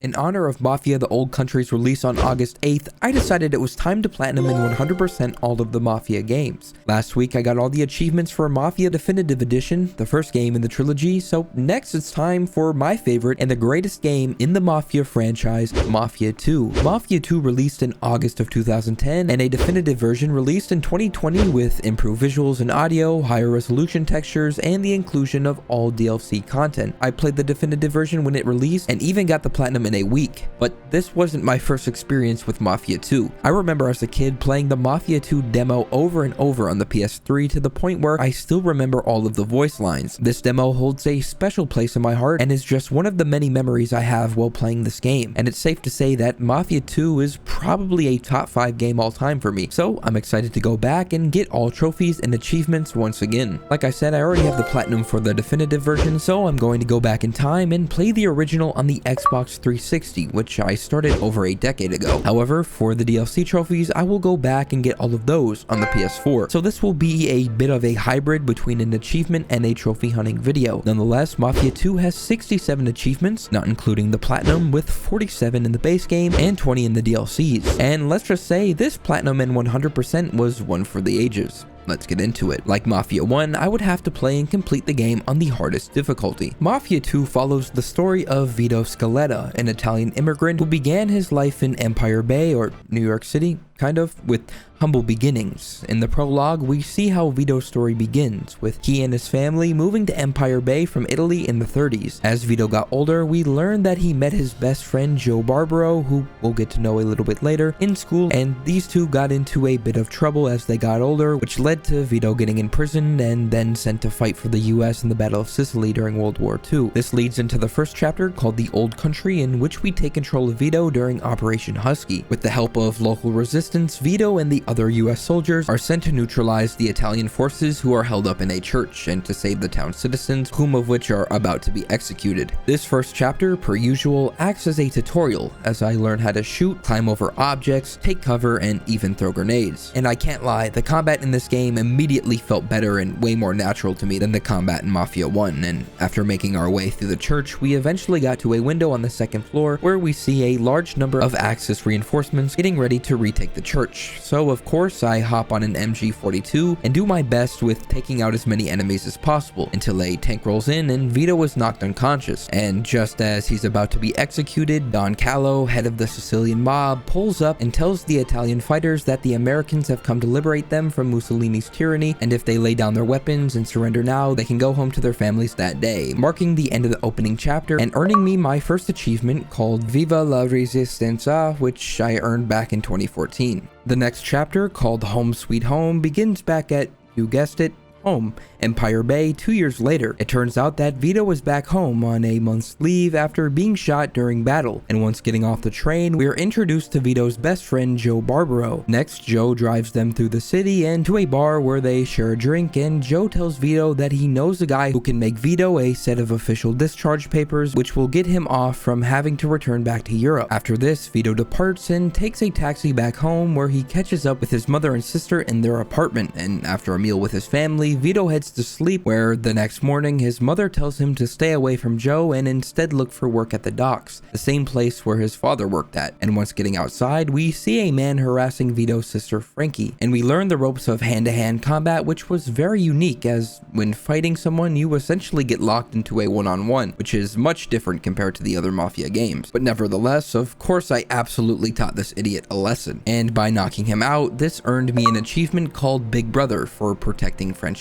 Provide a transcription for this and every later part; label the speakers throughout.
Speaker 1: In honor of Mafia the Old Country's release on August 8th, I decided it was time to platinum in 100% all of the Mafia games. Last week I got all the achievements for Mafia Definitive Edition, the first game in the trilogy, so next it's time for my favorite and the greatest game in the Mafia franchise, Mafia II. Mafia II released in August of 2010 and a definitive version released in 2020 with improved visuals and audio, higher resolution textures, and the inclusion of all DLC content. I played the definitive version when it released and even got the platinum in a week. But this wasn't my first experience with Mafia 2. I remember as a kid playing the Mafia 2 demo over and over on the PS3 to the point where I still remember all of the voice lines. This demo holds a special place in my heart and is just one of the many memories I have while playing this game. And it's safe to say that Mafia 2 is probably a top 5 game all time for me. So I'm excited to go back and get all trophies and achievements once again. Like I said, I already have the platinum for the definitive version, so I'm going to go back in time and play the original on the Xbox 360, which I started over a decade ago. However, for the DLC trophies, I will go back and get all of those on the PS4. So this will be a bit of a hybrid between an achievement and a trophy hunting video. Nonetheless, Mafia 2 has 67 achievements, not including the platinum, with 47 in the base game and 20 in the DLCs. And let's just say this platinum in 100% was one for the ages. Let's get into it. Like Mafia 1, I would have to play and complete the game on the hardest difficulty. Mafia 2 follows the story of Vito Scaletta, an Italian immigrant who began his life in Empire Bay, or New York City, kind of, with humble beginnings. In the prologue, we see how Vito's story begins, with he and his family moving to Empire Bay from Italy in the 30s. As Vito got older, we learn that he met his best friend Joe Barbaro, who we'll get to know a little bit later, in school, and these two got into a bit of trouble as they got older, which led to Vito getting imprisoned and then sent to fight for the US in the Battle of Sicily during World War II. This leads into the first chapter called The Old Country, in which we take control of Vito during Operation Husky. With the help of local resistance, Vito and the other US soldiers are sent to neutralize the Italian forces who are held up in a church and to save the town's citizens, whom of which are about to be executed. This first chapter, per usual, acts as a tutorial as I learn how to shoot, climb over objects, take cover, and even throw grenades. And I can't lie, the combat in this game immediately felt better and way more natural to me than the combat in Mafia 1, and after making our way through the church, we eventually got to a window on the second floor where we see a large number of Axis reinforcements getting ready to retake the church. So of course I hop on an MG42 and do my best with taking out as many enemies as possible until a tank rolls in and Vito is knocked unconscious. And just as he's about to be executed, Don Callo, head of the Sicilian mob, pulls up and tells the Italian fighters that the Americans have come to liberate them from Mussolini's tyranny, and if they lay down their weapons and surrender now, they can go home to their families that day, marking the end of the opening chapter and earning me my first achievement called Viva la Resistenza, which I earned back in 2014. The next chapter, called Home Sweet Home, begins back at, you guessed it, home, Empire Bay, 2 years later. It turns out that Vito was back home on a month's leave after being shot during battle, and once getting off the train, we are introduced to Vito's best friend Joe Barbaro. Next, Joe drives them through the city and to a bar where they share a drink, and Joe tells Vito that he knows a guy who can make Vito a set of official discharge papers, which will get him off from having to return back to Europe. After this, Vito departs and takes a taxi back home where he catches up with his mother and sister in their apartment, and after a meal with his family, Vito heads to sleep, where the next morning his mother tells him to stay away from Joe and instead look for work at the docks, the same place where his father worked at. And once getting outside, we see a man harassing Vito's sister Frankie, and we learn the ropes of hand-to-hand combat, which was very unique, as when fighting someone you essentially get locked into a one-on-one, which is much different compared to the other Mafia games. But nevertheless, of course I absolutely taught this idiot a lesson, and by knocking him out, this earned me an achievement called Big Brother for protecting Francesca.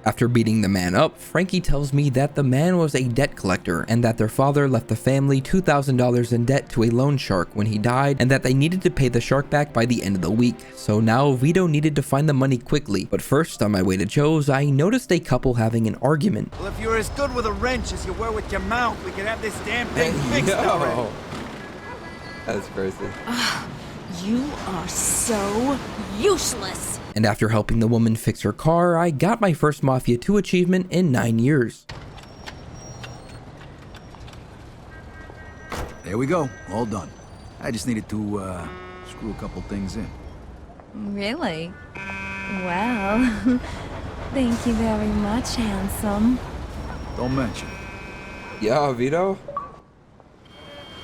Speaker 1: After beating the man up, Frankie tells me that the man was a debt collector and that their father left the family $2,000 in debt to a loan shark when he died, and that they needed to pay the shark back by the end of the week. So now Vito needed to find the money quickly. But first, on my way to Joe's, I noticed a couple having an argument.
Speaker 2: Well, if you were as good with a wrench as you were with your mouth, we could have this damn thing fixed already.
Speaker 1: That's crazy.
Speaker 3: You are so useless.
Speaker 1: And after helping the woman fix her car, I got my first Mafia 2 achievement in 9 years.
Speaker 2: There we go, all done. I just needed to screw a couple things in.
Speaker 3: Really? Well, thank you very much, handsome.
Speaker 2: Don't mention.
Speaker 1: Yeah, Vito?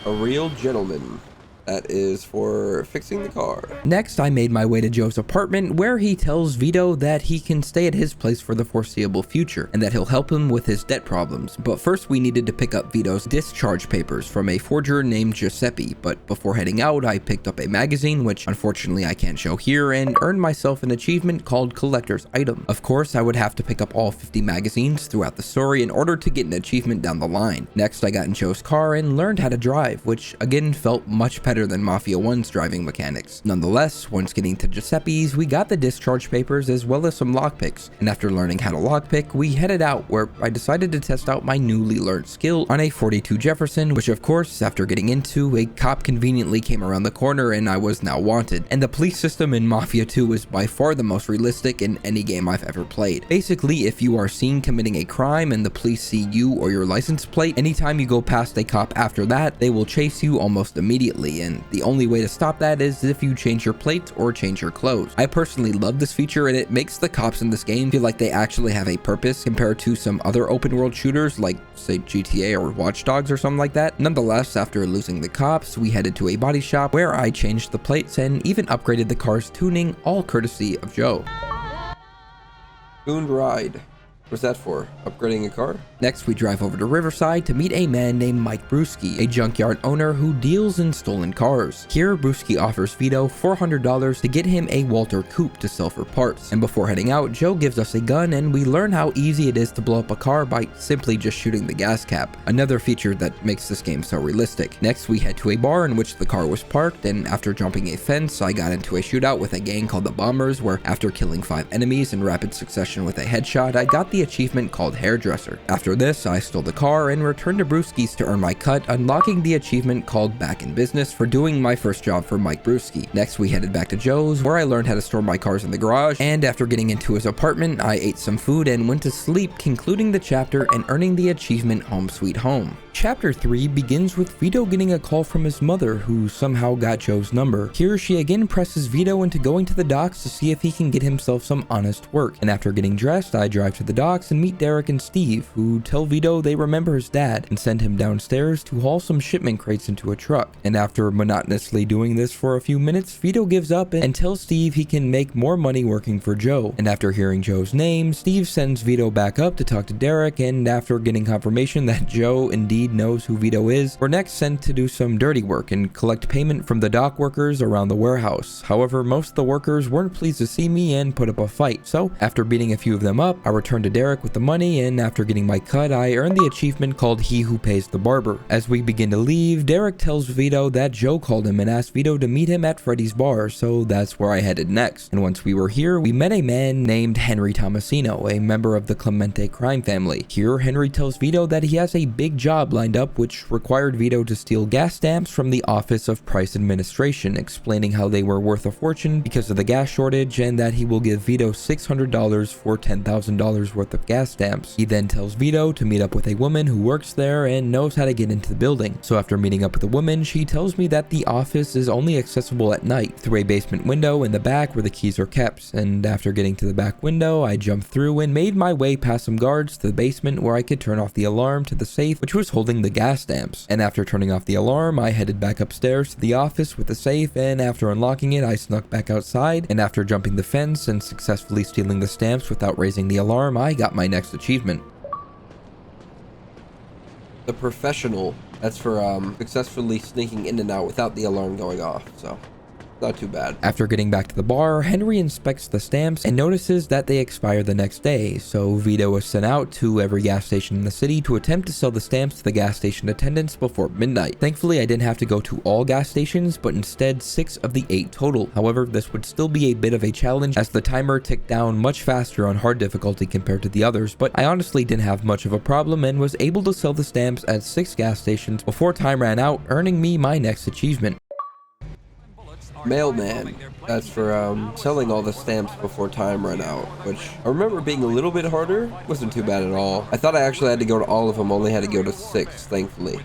Speaker 4: A real gentleman. That is for fixing the car.
Speaker 1: Next, I made my way to Joe's apartment, where he tells Vito that he can stay at his place for the foreseeable future, and that he'll help him with his debt problems. But first, we needed to pick up Vito's discharge papers from a forger named Giuseppe. But before heading out, I picked up a magazine, which unfortunately I can't show here, and earned myself an achievement called Collector's Item. Of course, I would have to pick up all 50 magazines throughout the story in order to get an achievement down the line. Next, I got in Joe's car and learned how to drive, which again felt much better than Mafia 1's driving mechanics. Nonetheless, once getting to Giuseppe's, we got the discharge papers as well as some lockpicks, and after learning how to lockpick, we headed out where I decided to test out my newly learned skill on a 42 Jefferson, which of course, after getting into, a cop conveniently came around the corner and I was now wanted. And the police system in Mafia 2 is by far the most realistic in any game I've ever played. Basically, if you are seen committing a crime and the police see you or your license plate, anytime you go past a cop after that, they will chase you almost immediately, and the only way to stop that is if you change your plates or change your clothes. I personally love this feature, and it makes the cops in this game feel like they actually have a purpose compared to some other open world shooters like say GTA or Watch Dogs or something like that. Nonetheless, after losing the cops, we headed to a body shop where I changed the plates and even upgraded the car's tuning, all courtesy of Joe.
Speaker 4: Spoon ride. What's that for? Upgrading a car?
Speaker 1: Next, we drive over to Riverside to meet a man named Mike Brewski, a junkyard owner who deals in stolen cars. Here, Brewski offers Vito $400 to get him a Walter Coupe to sell for parts. And before heading out, Joe gives us a gun and we learn how easy it is to blow up a car by simply just shooting the gas cap, another feature that makes this game so realistic. Next, we head to a bar in which the car was parked, and after jumping a fence, I got into a shootout with a gang called the Bombers, where after killing 5 enemies in rapid succession with a headshot, I got the achievement called Hairdresser. After this, I stole the car and returned to Brewski's to earn my cut, unlocking the achievement called Back in Business for doing my first job for Mike Brewski. Next, we headed back to Joe's, where I learned how to store my cars in the garage, and after getting into his apartment, I ate some food and went to sleep, concluding the chapter and earning the achievement Home Sweet Home. Chapter 3 begins with Vito getting a call from his mother, who somehow got Joe's number. Here, she again presses Vito into going to the docks to see if he can get himself some honest work. And after getting dressed, I drive to the docks and meet Derek and Steve, who tell Vito they remember his dad and send him downstairs to haul some shipment crates into a truck. And after monotonously doing this for a few minutes, Vito gives up and tells Steve he can make more money working for Joe. And after hearing Joe's name, Steve sends Vito back up to talk to Derek, and after getting confirmation that Joe indeed knows who Vito is, we're next sent to do some dirty work and collect payment from the dock workers around the warehouse. However, most of the workers weren't pleased to see me and put up a fight, so after beating a few of them up, I returned to Derek with the money, and after getting my cut, I earned the achievement called He Who Pays the Barber. As we begin to leave, Derek tells Vito that Joe called him and asked Vito to meet him at Freddy's bar, so that's where I headed next. And once we were here, we met a man named Henry Tomasino, a member of the Clemente crime family. Here, Henry tells Vito that he has a big job lined up which required Vito to steal gas stamps from the Office of Price Administration, explaining how they were worth a fortune because of the gas shortage, and that he will give Vito $600 for $10,000 worth of gas stamps. He then tells Vito to meet up with a woman who works there and knows how to get into the building. So after meeting up with the woman, she tells me that the office is only accessible at night through a basement window in the back where the keys are kept. And after getting to the back window, I jumped through and made my way past some guards to the basement where I could turn off the alarm to the safe which was holding the gas stamps. And after turning off the alarm, I headed back upstairs to the office with the safe, and after unlocking it, I snuck back outside, and after jumping the fence and successfully stealing the stamps without raising the alarm, I got my next achievement.
Speaker 4: The Professional. That's for successfully sneaking in and out without the alarm going off, so not too bad.
Speaker 1: After getting back to the bar, Henry inspects the stamps and notices that they expire the next day, so Vito is sent out to every gas station in the city to attempt to sell the stamps to the gas station attendants before midnight. Thankfully, I didn't have to go to all gas stations, but instead 6 of the 8 total. However, this would still be a bit of a challenge as the timer ticked down much faster on hard difficulty compared to the others, but I honestly didn't have much of a problem and was able to sell the stamps at 6 gas stations before time ran out, earning me my next achievement.
Speaker 4: Mailman. That's for selling all the stamps before time ran out, which I remember being a little bit harder. Wasn't too bad at all. I thought I actually had to go to all of them, only had to go to 6, thankfully.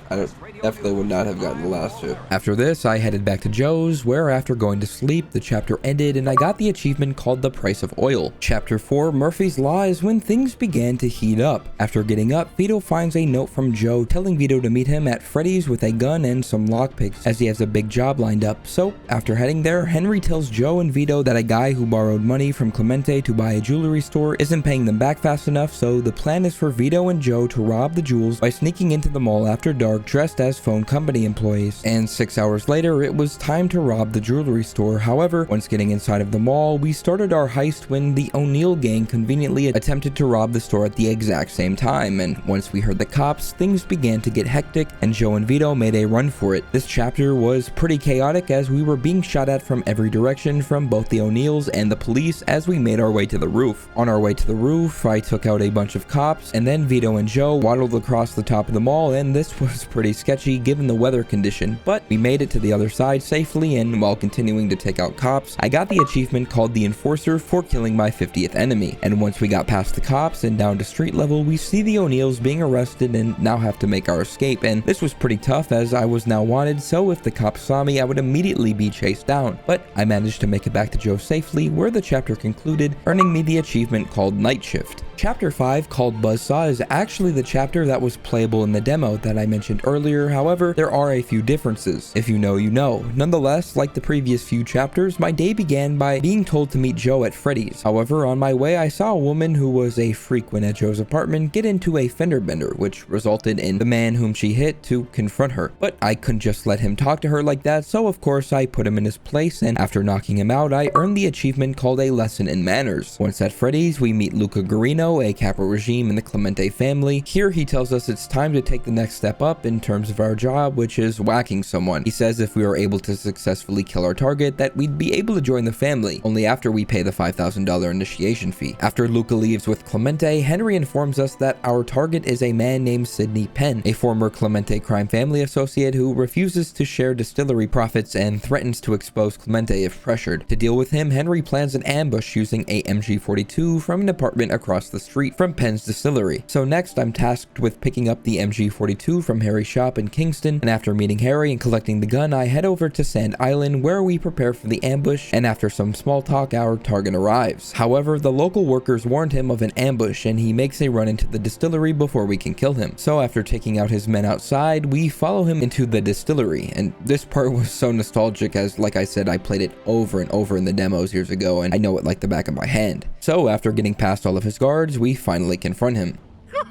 Speaker 4: Definitely would not have gotten the last 2.
Speaker 1: After this, I headed back to Joe's, where after going to sleep, the chapter ended and I got the achievement called The Price of Oil. Chapter 4, Murphy's Law, is when things began to heat up. After getting up, Vito finds a note from Joe telling Vito to meet him at Freddy's with a gun and some lockpicks, as he has a big job lined up. So, after heading there, Henry tells Joe and Vito that a guy who borrowed money from Clemente to buy a jewelry store isn't paying them back fast enough, so the plan is for Vito and Joe to rob the jewels by sneaking into the mall after dark dressed as phone company employees. And 6 hours later, it was time to rob the jewelry store. However, once getting inside of the mall, we started our heist when the O'Neill gang conveniently attempted to rob the store at the exact same time, and once we heard the cops, things began to get hectic and Joe and Vito made a run for it. This chapter was pretty chaotic as we were being shot at from every direction from both the O'Neills and the police as we made our way to the roof. On our way to the roof, I took out a bunch of cops, and then Vito and Joe waddled across the top of the mall, and this was pretty sketchy given the weather condition, but we made it to the other side safely, and while continuing to take out cops, I got the achievement called the Enforcer for killing my 50th enemy. And once we got past the cops and down to street level, we see the O'Neills being arrested and now have to make our escape, and this was pretty tough as I was now wanted, so if the cops saw me, I would immediately be chased down. But I managed to make it back to Joe safely, where the chapter concluded, earning me the achievement called Night Shift. Chapter 5, called Buzzsaw, is actually the chapter that was playable in the demo that I mentioned earlier. However, there are a few differences. If you know, you know. Nonetheless, like the previous few chapters, my day began by being told to meet Joe at Freddy's. However, on my way, I saw a woman who was a frequent at Joe's apartment get into a fender bender, which resulted in the man whom she hit to confront her. But I couldn't just let him talk to her like that, so of course I put him in his place, and after knocking him out, I earned the achievement called A Lesson in Manners. Once at Freddy's, we meet Luca Guarino, a capo regime in the Clemente family. Here he tells us it's time to take the next step up in terms of our job, which is whacking someone. He says if we are able to successfully kill our target, that we'd be able to join the family, only after we pay the $5,000 initiation fee. After Luca leaves with Clemente, Henry informs us that our target is a man named Sidney Penn, a former Clemente crime family associate who refuses to share distillery profits and threatens to expose Clemente if pressured. To deal with him, Henry plans an ambush using a MG42 from an apartment across the street from Penn's distillery. So next, I'm tasked with picking up the MG42 from Harry's shop in Kingston, and after meeting Harry and collecting the gun, I head over to Sand Island where we prepare for the ambush, and after some small talk, our target arrives. However, the local workers warned him of an ambush and he makes a run into the distillery before we can kill him. So after taking out his men outside, we follow him into the distillery, and this part was so nostalgic as, like I said, I played it over and over in the demos years ago and I know it like the back of my hand. So after getting past all of his guards, we finally confront him.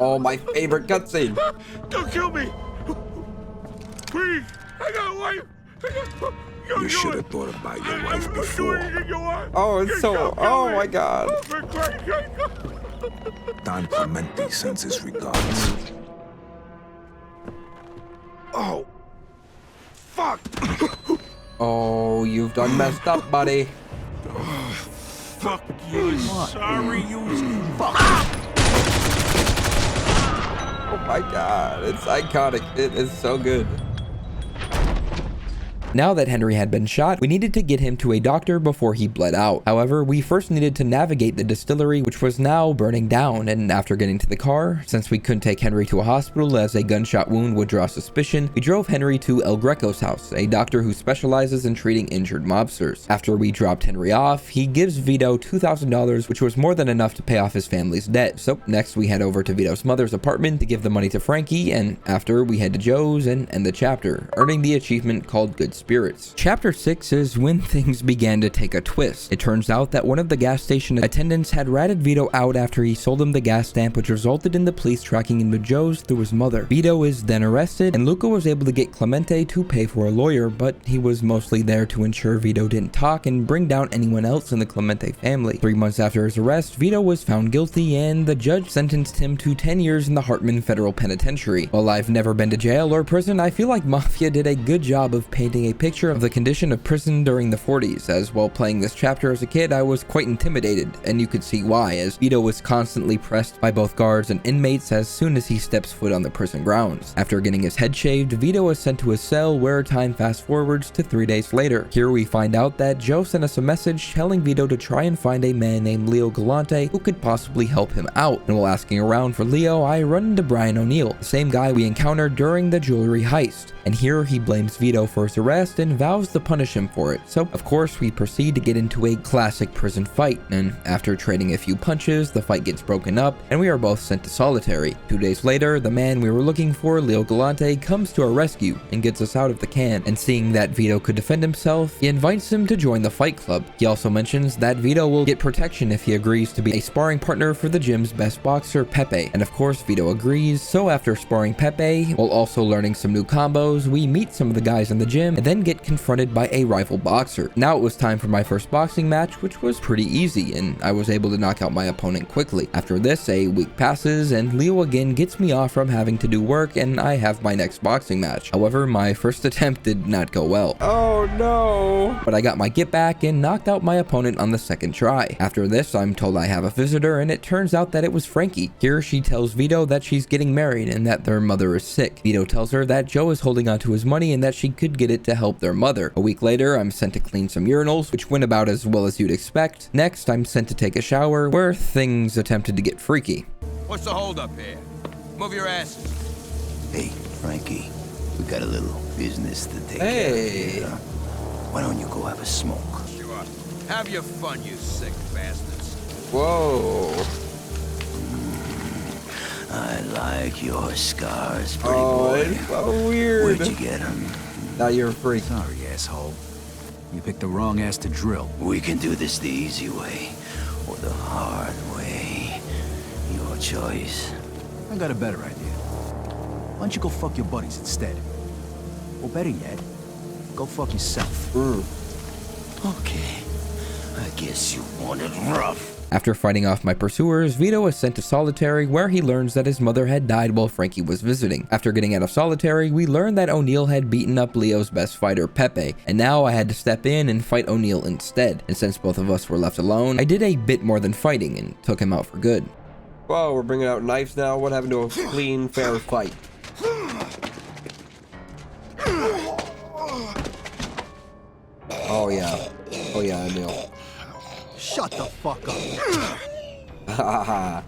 Speaker 4: Oh, my favorite cutscene.
Speaker 2: Don't kill me! Please! I got a wife!
Speaker 5: You should have thought about your wife before.
Speaker 4: Oh, it's so... Oh, my God.
Speaker 5: Don Clemente sends his regards.
Speaker 2: Oh! Fuck!
Speaker 4: Oh, you've done messed up, buddy.
Speaker 2: Fuck you! Sorry, you fuck!
Speaker 4: Oh my God, it's iconic. It is so good.
Speaker 1: Now that Henry had been shot, we needed to get him to a doctor before he bled out. However, we first needed to navigate the distillery, which was now burning down, and after getting to the car, since we couldn't take Henry to a hospital as a gunshot wound would draw suspicion, we drove Henry to El Greco's house, a doctor who specializes in treating injured mobsters. After we dropped Henry off, he gives Vito $2,000, which was more than enough to pay off his family's debt. So next we head over to Vito's mother's apartment to give the money to Frankie, and after we head to Joe's and end the chapter, earning the achievement called Good Spirits. Chapter 6 is when things began to take a twist. It turns out that one of the gas station attendants had ratted Vito out after he sold him the gas stamp, which resulted in the police tracking him to Joe's through his mother. Vito is then arrested, and Luca was able to get Clemente to pay for a lawyer, but he was mostly there to ensure Vito didn't talk and bring down anyone else in the Clemente family. 3 months after his arrest, Vito was found guilty, and the judge sentenced him to 10 years in the Hartman Federal Penitentiary. While I've never been to jail or prison, I feel like Mafia did a good job of painting a picture of the condition of prison during the 40s, as while playing this chapter as a kid, I was quite intimidated, and you could see why, as Vito was constantly pressed by both guards and inmates as soon as he steps foot on the prison grounds. After getting his head shaved, Vito is sent to his cell, where time fast forwards to 3 days later. Here we find out that Joe sent us a message telling Vito to try and find a man named Leo Galante who could possibly help him out, and while asking around for Leo, I run into Brian O'Neill, the same guy we encountered during the jewelry heist, and here he blames Vito for his arrest and vows to punish him for it. So of course we proceed to get into a classic prison fight, and after trading a few punches, the fight gets broken up and we are both sent to solitary. 2 days later, the man we were looking for, Leo Galante, comes to our rescue and gets us out of the can, and seeing that Vito could defend himself, he invites him to join the fight club. He also mentions that Vito will get protection if he agrees to be a sparring partner for the gym's best boxer, Pepe, and of course Vito agrees. So after sparring Pepe, while also learning some new combos, we meet some of the guys in the gym and then get confronted by a rival boxer. Now it was time for my first boxing match, which was pretty easy, and I was able to knock out my opponent quickly. After this, a week passes and Leo again gets me off from having to do work, and I have my next boxing match. However, my first attempt did not go well.
Speaker 4: Oh no!
Speaker 1: But I got my get back and knocked out my opponent on the second try. After this, I'm told I have a visitor, and it turns out that it was Frankie. Here she tells Vito that she's getting married and that their mother is sick. Vito tells her that Joe is holding onto his money and that she could get it to help their mother. A week later, I'm sent to clean some urinals, which went about as well as you'd expect. Next, I'm sent to take a shower, where things attempted to get freaky.
Speaker 6: What's the holdup here? Move your asses.
Speaker 5: Hey, Frankie, we got a little business to take
Speaker 4: Hey.
Speaker 5: care of here. Why don't you go have a smoke?
Speaker 6: Sure. Have your fun, you sick bastards.
Speaker 4: Whoa.
Speaker 5: I like your scars, pretty
Speaker 4: Oh,
Speaker 5: boy.
Speaker 4: it's so weird.
Speaker 5: Where'd you get them?
Speaker 4: Now you're a freak.
Speaker 7: Sorry, asshole. You picked the wrong ass to drill.
Speaker 5: We can do this the easy way, or the hard way. Your choice.
Speaker 7: I got a better idea. Why don't you go fuck your buddies instead? Or better yet, go fuck yourself.
Speaker 5: Okay. I guess you want it rough.
Speaker 1: After fighting off my pursuers, Vito is sent to solitary, where he learns that his mother had died while Frankie was visiting. After getting out of solitary, we learned that O'Neill had beaten up Leo's best fighter, Pepe, and now I had to step in and fight O'Neill instead. And since both of us were left alone, I did a bit more than fighting and took him out for good.
Speaker 4: Whoa, we're bringing out knives now. What happened to a clean, fair fight? Oh yeah. Oh yeah, O'Neill.
Speaker 7: Shut the fuck up.
Speaker 4: Haha.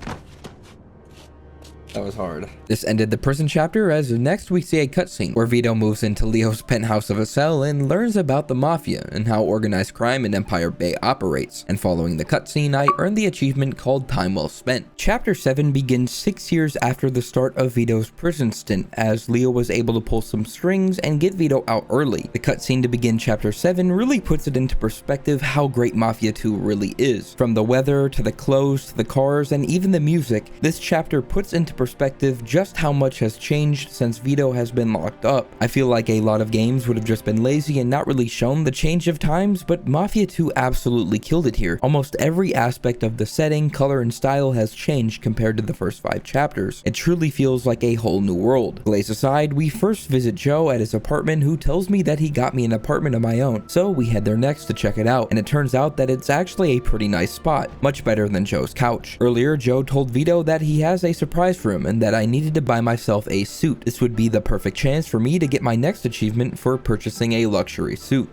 Speaker 4: That was hard.
Speaker 1: This ended the prison chapter, as next we see a cutscene where Vito moves into Leo's penthouse of a cell and learns about the Mafia and how organized crime in Empire Bay operates. And following the cutscene, I earned the achievement called Time Well Spent. Chapter 7 begins 6 years after the start of Vito's prison stint, as Leo was able to pull some strings and get Vito out early. The cutscene to begin Chapter 7 really puts it into perspective how great Mafia II really is. From the weather, to the clothes, to the cars, and even the music, this chapter puts into perspective just how much has changed since Vito has been locked up. I feel like a lot of games would have just been lazy and not really shown the change of times, but Mafia II absolutely killed it here. Almost every aspect of the setting, color, and style has changed compared to the first 5 chapters. It truly feels like a whole new world. Glaze aside, we first visit Joe at his apartment, who tells me that he got me an apartment of my own, so we head there next to check it out, and it turns out that it's actually a pretty nice spot, much better than Joe's couch. Earlier, Joe told Vito that he has a surprise for him and that I needed to buy myself a suit. This would be the perfect chance for me to get my next achievement for purchasing a luxury suit.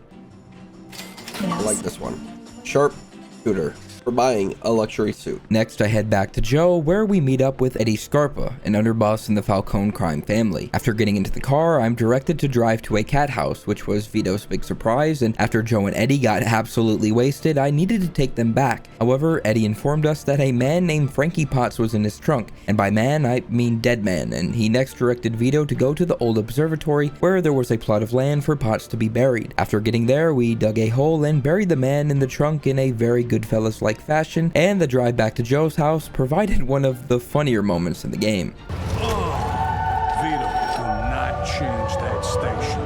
Speaker 4: I like this one. Sharp shooter for buying a luxury suit.
Speaker 1: Next, I head back to Joe, where we meet up with Eddie Scarpa, an underboss in the Falcone crime family. After getting into the car, I'm directed to drive to a cat house, which was Vito's big surprise, and after Joe and Eddie got absolutely wasted, I needed to take them back. However, Eddie informed us that a man named Frankie Potts was in his trunk, and by man, I mean dead man, and he next directed Vito to go to the old observatory, where there was a plot of land for Potts to be buried. After getting there, we dug a hole and buried the man in the trunk in a very Goodfellas-like fashion, and the drive back to Joe's house provided one of the funnier moments in the game.
Speaker 8: Vito, do not change that station.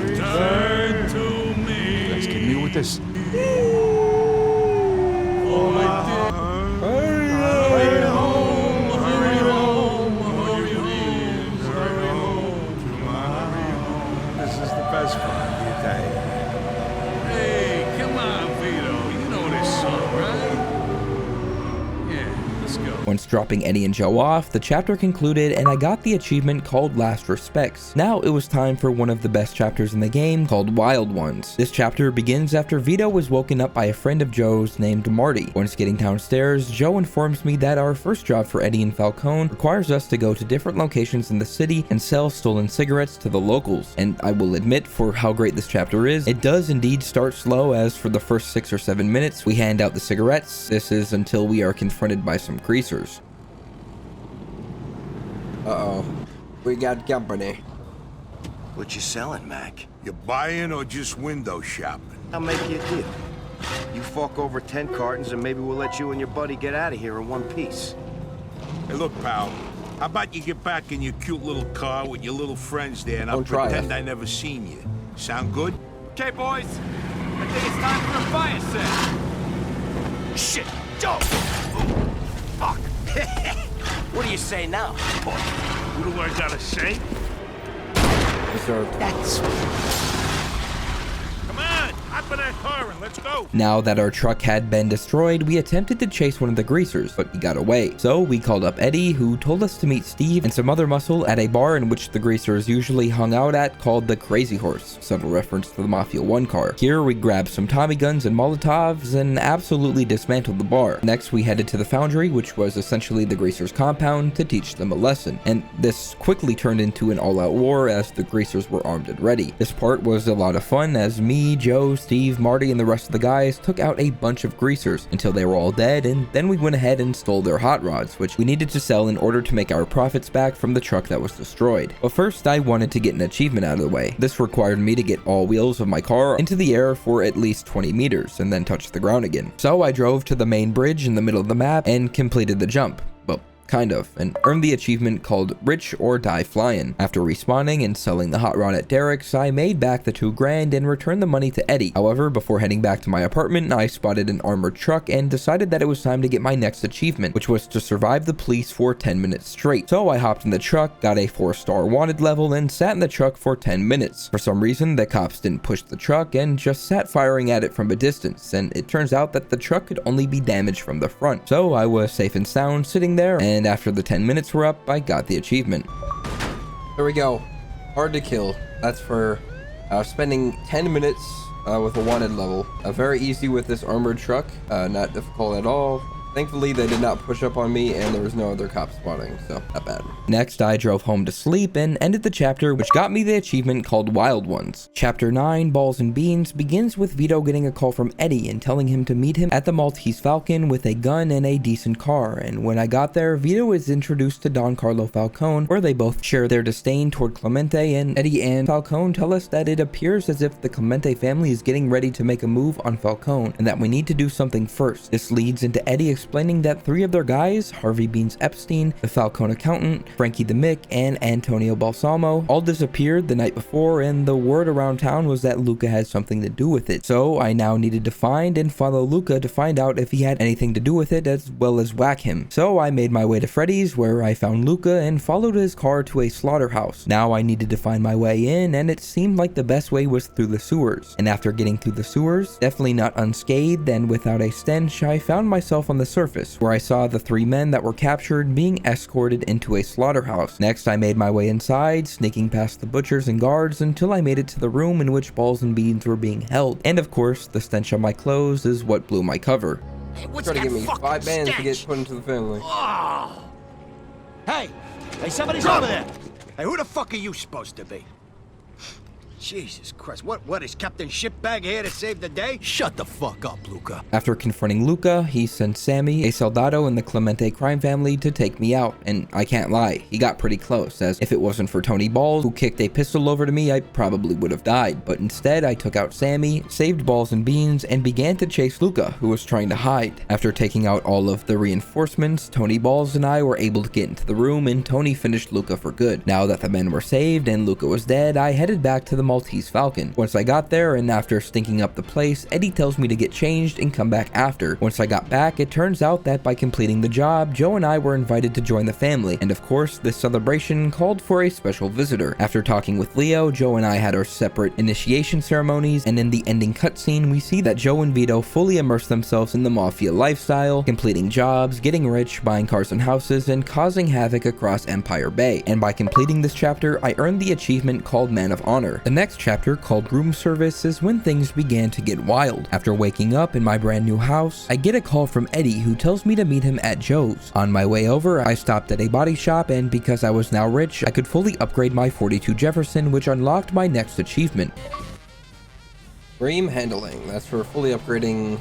Speaker 8: Return to me.
Speaker 7: You guys kidding me with this?
Speaker 8: is the best part of your day. Hey, come on, Vito. You know this song, right? Yeah, let's go.
Speaker 1: Once dropping Eddie and Joe off, the chapter concluded and I got the achievement called Last Respects. Now it was time for one of the best chapters in the game called Wild Ones. This chapter begins after Vito was woken up by a friend of Joe's named Marty. Once getting downstairs, Joe informs me that our first job for Eddie and Falcone requires us to go to different locations in the city and sell stolen cigarettes to the locals. And I will admit, for how great this chapter is, it does indeed start slow, as for the first 6 or 7 minutes we hand out the cigarettes. This is until we are confronted by some greasers.
Speaker 4: Uh-oh. We got company.
Speaker 5: What you selling, Mac?
Speaker 8: You buying or just window shopping?
Speaker 9: I'll make you a deal. You fork over 10 cartons and maybe we'll let you and your buddy get out of here in one piece.
Speaker 8: Hey, look, pal. How about you get back in your cute little car with your little friends there and I'll
Speaker 4: Don't try
Speaker 8: pretend
Speaker 4: it.
Speaker 8: I never seen you. Sound good?
Speaker 2: Okay, boys. I think it's time for a fire set.
Speaker 9: Shit! Joe! Fuck! What do you say now?
Speaker 8: What do I gotta say?
Speaker 4: Deserved.
Speaker 9: That's...
Speaker 8: Come on, hop in that car and let's go.
Speaker 1: Now that our truck had been destroyed, we attempted to chase one of the greasers, but he got away. So we called up Eddie, who told us to meet Steve and some other muscle at a bar in which the greasers usually hung out at called the Crazy Horse, subtle reference to the Mafia I car. Here we grabbed some Tommy guns and Molotovs and absolutely dismantled the bar. Next we headed to the foundry, which was essentially the greasers' compound, to teach them a lesson. And this quickly turned into an all-out war as the greasers were armed and ready. This part was a lot of fun as me, Joe, Steve, Marty, and the rest of the guys took out a bunch of greasers until they were all dead, and then we went ahead and stole their hot rods, which we needed to sell in order to make our profits back from the truck that was destroyed. But first I wanted to get an achievement out of the way. This required me to get all wheels of my car into the air for at least 20 meters and then touch the ground again. So I drove to the main bridge in the middle of the map and completed the jump. Well, kind of, and earned the achievement called Rich or Die Flying. After respawning and selling the hot rod at Derek's, I made back the $2 grand and returned the money to Eddie. However, before heading back to my apartment, I spotted an armored truck and decided that it was time to get my next achievement, which was to survive the police for 10 minutes straight. So I hopped in the truck, got a 4-star wanted level, and sat in the truck for 10 minutes. For some reason, the cops didn't push the truck and just sat firing at it from a distance, and it turns out that the truck could only be damaged from the front. So I was safe and sound sitting there, and after the 10 minutes were up, I got the achievement.
Speaker 4: There we go. Hard to kill. That's for spending 10 minutes with a wanted level. Very easy with this armored truck. Not difficult at all. Thankfully, they did not push up on me and there was no other cops spotting, so not bad.
Speaker 1: Next, I drove home to sleep and ended the chapter, which got me the achievement called Wild Ones. Chapter 9, Balls and Beans, begins with Vito getting a call from Eddie and telling him to meet him at the Maltese Falcon with a gun and a decent car. And when I got there, Vito is introduced to Don Carlo Falcone, where they both share their disdain toward Clemente, and Eddie and Falcone tell us that it appears as if the Clemente family is getting ready to make a move on Falcone, and that we need to do something first. This leads into Eddie explaining that 3 of their guys, Harvey Beans Epstein, the Falcone accountant, Frankie the Mick, and Antonio Balsamo, all disappeared the night before, and the word around town was that Luca had something to do with it. So I now needed to find and follow Luca to find out if he had anything to do with it, as well as whack him. So I made my way to Freddy's, where I found Luca and followed his car to a slaughterhouse. Now I needed to find my way in, and it seemed like the best way was through the sewers. And after getting through the sewers, definitely not unscathed and without a stench, I found myself on the surface, where I saw the 3 men that were captured being escorted into a slaughterhouse. Next, I made my way inside, sneaking past the butchers and guards until I made it to the room in which Balls and Beans were being held. And of course, the stench on my clothes is what blew my cover.
Speaker 9: Hey, what's
Speaker 4: Try to
Speaker 9: that
Speaker 4: give me
Speaker 9: fucking
Speaker 4: 5 bands to
Speaker 9: stench?
Speaker 4: get put into the family.
Speaker 9: Oh. Hey! Hey, somebody's over there! Hey, who the fuck are you supposed to be? Jesus Christ, what is Captain Shitbag here to save the day?
Speaker 7: Shut the fuck up, Luca.
Speaker 1: After confronting Luca, he sent Sammy, a soldado in the Clemente crime family, to take me out, and I can't lie, he got pretty close, as if it wasn't for Tony Balls, who kicked a pistol over to me, I probably would have died. But instead, I took out Sammy, saved Balls and Beans, and began to chase Luca, who was trying to hide. After taking out all of the reinforcements, Tony Balls and I were able to get into the room, and Tony finished Luca for good. Now that the men were saved and Luca was dead, I headed back to the Maltese Falcon. Once I got there, and after stinking up the place, Eddie tells me to get changed and come back after. Once I got back, it turns out that by completing the job, Joe and I were invited to join the family, and of course, this celebration called for a special visitor. After talking with Leo, Joe and I had our separate initiation ceremonies, and in the ending cutscene, we see that Joe and Vito fully immerse themselves in the Mafia lifestyle, completing jobs, getting rich, buying cars and houses, and causing havoc across Empire Bay. And by completing this chapter, I earned the achievement called Man of Honor. The next chapter, called Room Service, is when things began to get wild. After waking up in my brand new house, I get a call from Eddie who tells me to meet him at Joe's. On my way over, I stopped at a body shop, and because I was now rich, I could fully upgrade my 42 Jefferson, which unlocked my next achievement.
Speaker 4: Frame handling. That's for fully upgrading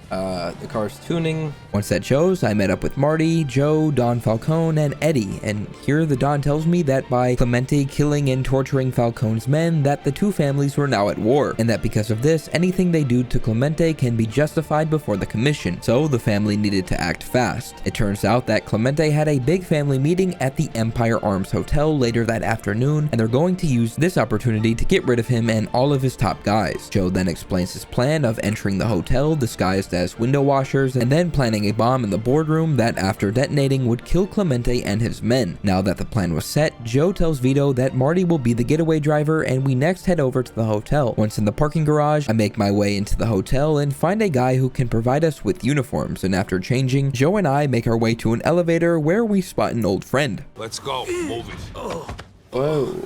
Speaker 4: the car's tuning.
Speaker 1: Once at Joe's, I met up with Marty, Joe, Don Falcone, and Eddie, and here the Don tells me that by Clemente killing and torturing Falcone's men, that the two families were now at war, and that because of this, anything they do to Clemente can be justified before the commission, so the family needed to act fast. It turns out that Clemente had a big family meeting at the Empire Arms Hotel later that afternoon, and they're going to use this opportunity to get rid of him and all of his top guys. Joe then explains his plan of entering the hotel disguised as window washers, and then planning a bomb in the boardroom that after detonating would kill Clemente and his men. Now that the plan was set, Joe tells Vito that Marty will be the getaway driver, and we next head over to the hotel. Once in the parking garage, I make my way into the hotel and find a guy who can provide us with uniforms, and after changing, Joe and I make our way to an elevator where we spot an old friend.
Speaker 6: Let's go. Move it.
Speaker 4: Whoa.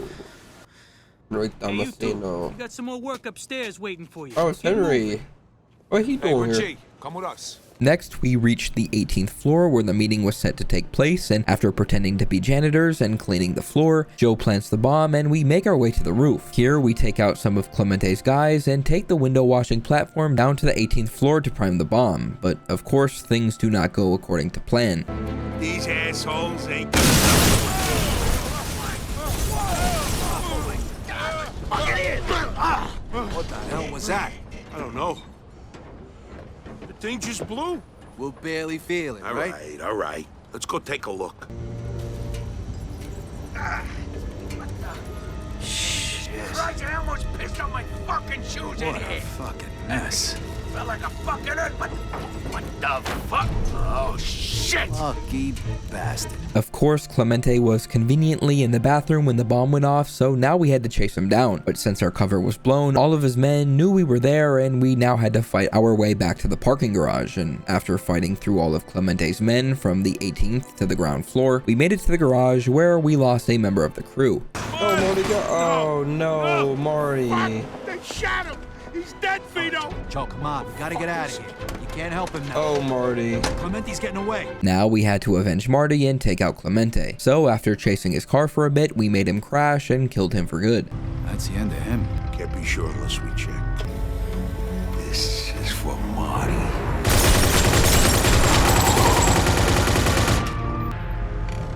Speaker 4: Right down
Speaker 10: Hey,
Speaker 4: the
Speaker 10: you two,
Speaker 4: scene.
Speaker 10: we got some more work upstairs waiting for you.
Speaker 4: Oh, it's Henry. What he doing here?
Speaker 6: G, come with us.
Speaker 1: Next, we reached the 18th floor where the meeting was set to take place, and after pretending to be janitors and cleaning the floor, Joe plants the bomb and we make our way to the roof. Here, we take out some of Clemente's guys and take the window washing platform down to the 18th floor to prime the bomb, but of course, things do not go according to plan.
Speaker 8: These assholes ain't
Speaker 6: What the hell was that?
Speaker 8: I don't know. The thing just blew.
Speaker 6: We'll barely feel it,
Speaker 8: All right. Let's go take a look.
Speaker 6: Shit.
Speaker 9: Christ, I almost pissed on my fucking shoes in
Speaker 7: What a
Speaker 9: here.
Speaker 7: fucking mess.
Speaker 9: Felt like a fucking earth, but what the fuck? Oh, shit!
Speaker 7: Lucky bastard.
Speaker 1: Of course, Clemente was conveniently in the bathroom when the bomb went off, so now we had to chase him down. But since our cover was blown, all of his men knew we were there, and we now had to fight our way back to the parking garage. And after fighting through all of Clemente's men from the 18th to the ground floor, we made it to the garage where we lost a member of the crew.
Speaker 4: Oh, Marty. Oh, no, Marty.
Speaker 9: They shot him! He's dead, Vito!
Speaker 7: Joe, come on. We gotta get out of here. You can't help him now.
Speaker 4: Oh, Marty.
Speaker 7: Clemente's getting away.
Speaker 1: Now we had to avenge Marty and take out Clemente. So after chasing his car for a bit, we made him crash and killed him for good.
Speaker 7: That's the end of him.
Speaker 8: Can't be sure unless we check. This is for Marty.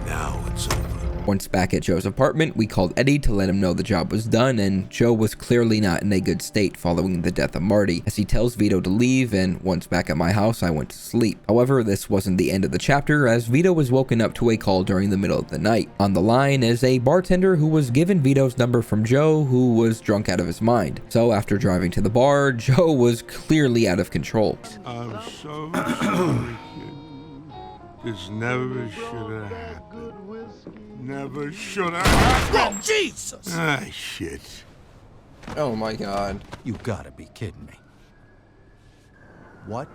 Speaker 8: Now it's over.
Speaker 1: Once back at Joe's apartment, we called Eddie to let him know the job was done, and Joe was clearly not in a good state following the death of Marty, as he tells Vito to leave, and once back at my house, I went to sleep. However, this wasn't the end of the chapter, as Vito was woken up to a call during the middle of the night. On the line is a bartender who was given Vito's number from Joe, who was drunk out of his mind. So after driving to the bar, Joe was clearly out of control.
Speaker 8: I'm so sorry, kid. This never should have happened. Never should have happened.
Speaker 9: Oh, Jesus!
Speaker 8: Ah, shit.
Speaker 4: Oh, my God.
Speaker 7: You gotta be kidding me. What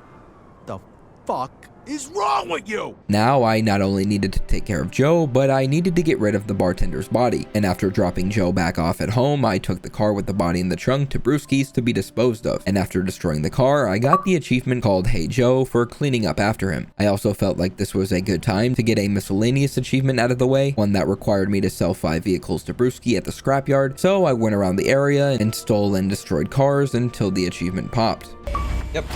Speaker 7: the fuck is wrong with you?
Speaker 1: Now I not only needed to take care of Joe, but I needed to get rid of the bartender's body. And after dropping Joe back off at home, I took the car with the body in the trunk to Brewski's to be disposed of. And after destroying the car, I got the achievement called Hey Joe for cleaning up after him. I also felt like this was a good time to get a miscellaneous achievement out of the way, one that required me to sell 5 vehicles to Brewski at the scrapyard. So I went around the area and stole and destroyed cars until the achievement popped.
Speaker 4: Yep.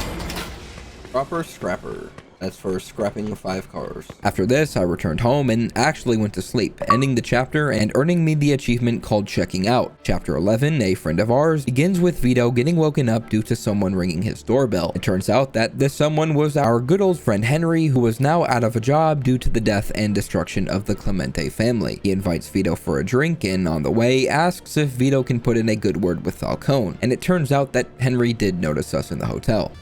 Speaker 4: Proper scrapper. That's for scrapping 5 cars.
Speaker 1: After this, I returned home and actually went to sleep, ending the chapter and earning me the achievement called Checking Out. Chapter 11, a friend of ours, begins with Vito getting woken up due to someone ringing his doorbell. It turns out that this someone was our good old friend Henry, who was now out of a job due to the death and destruction of the Clemente family. He invites Vito for a drink and on the way asks if Vito can put in a good word with Falcone, and it turns out that Henry did notice us in the hotel.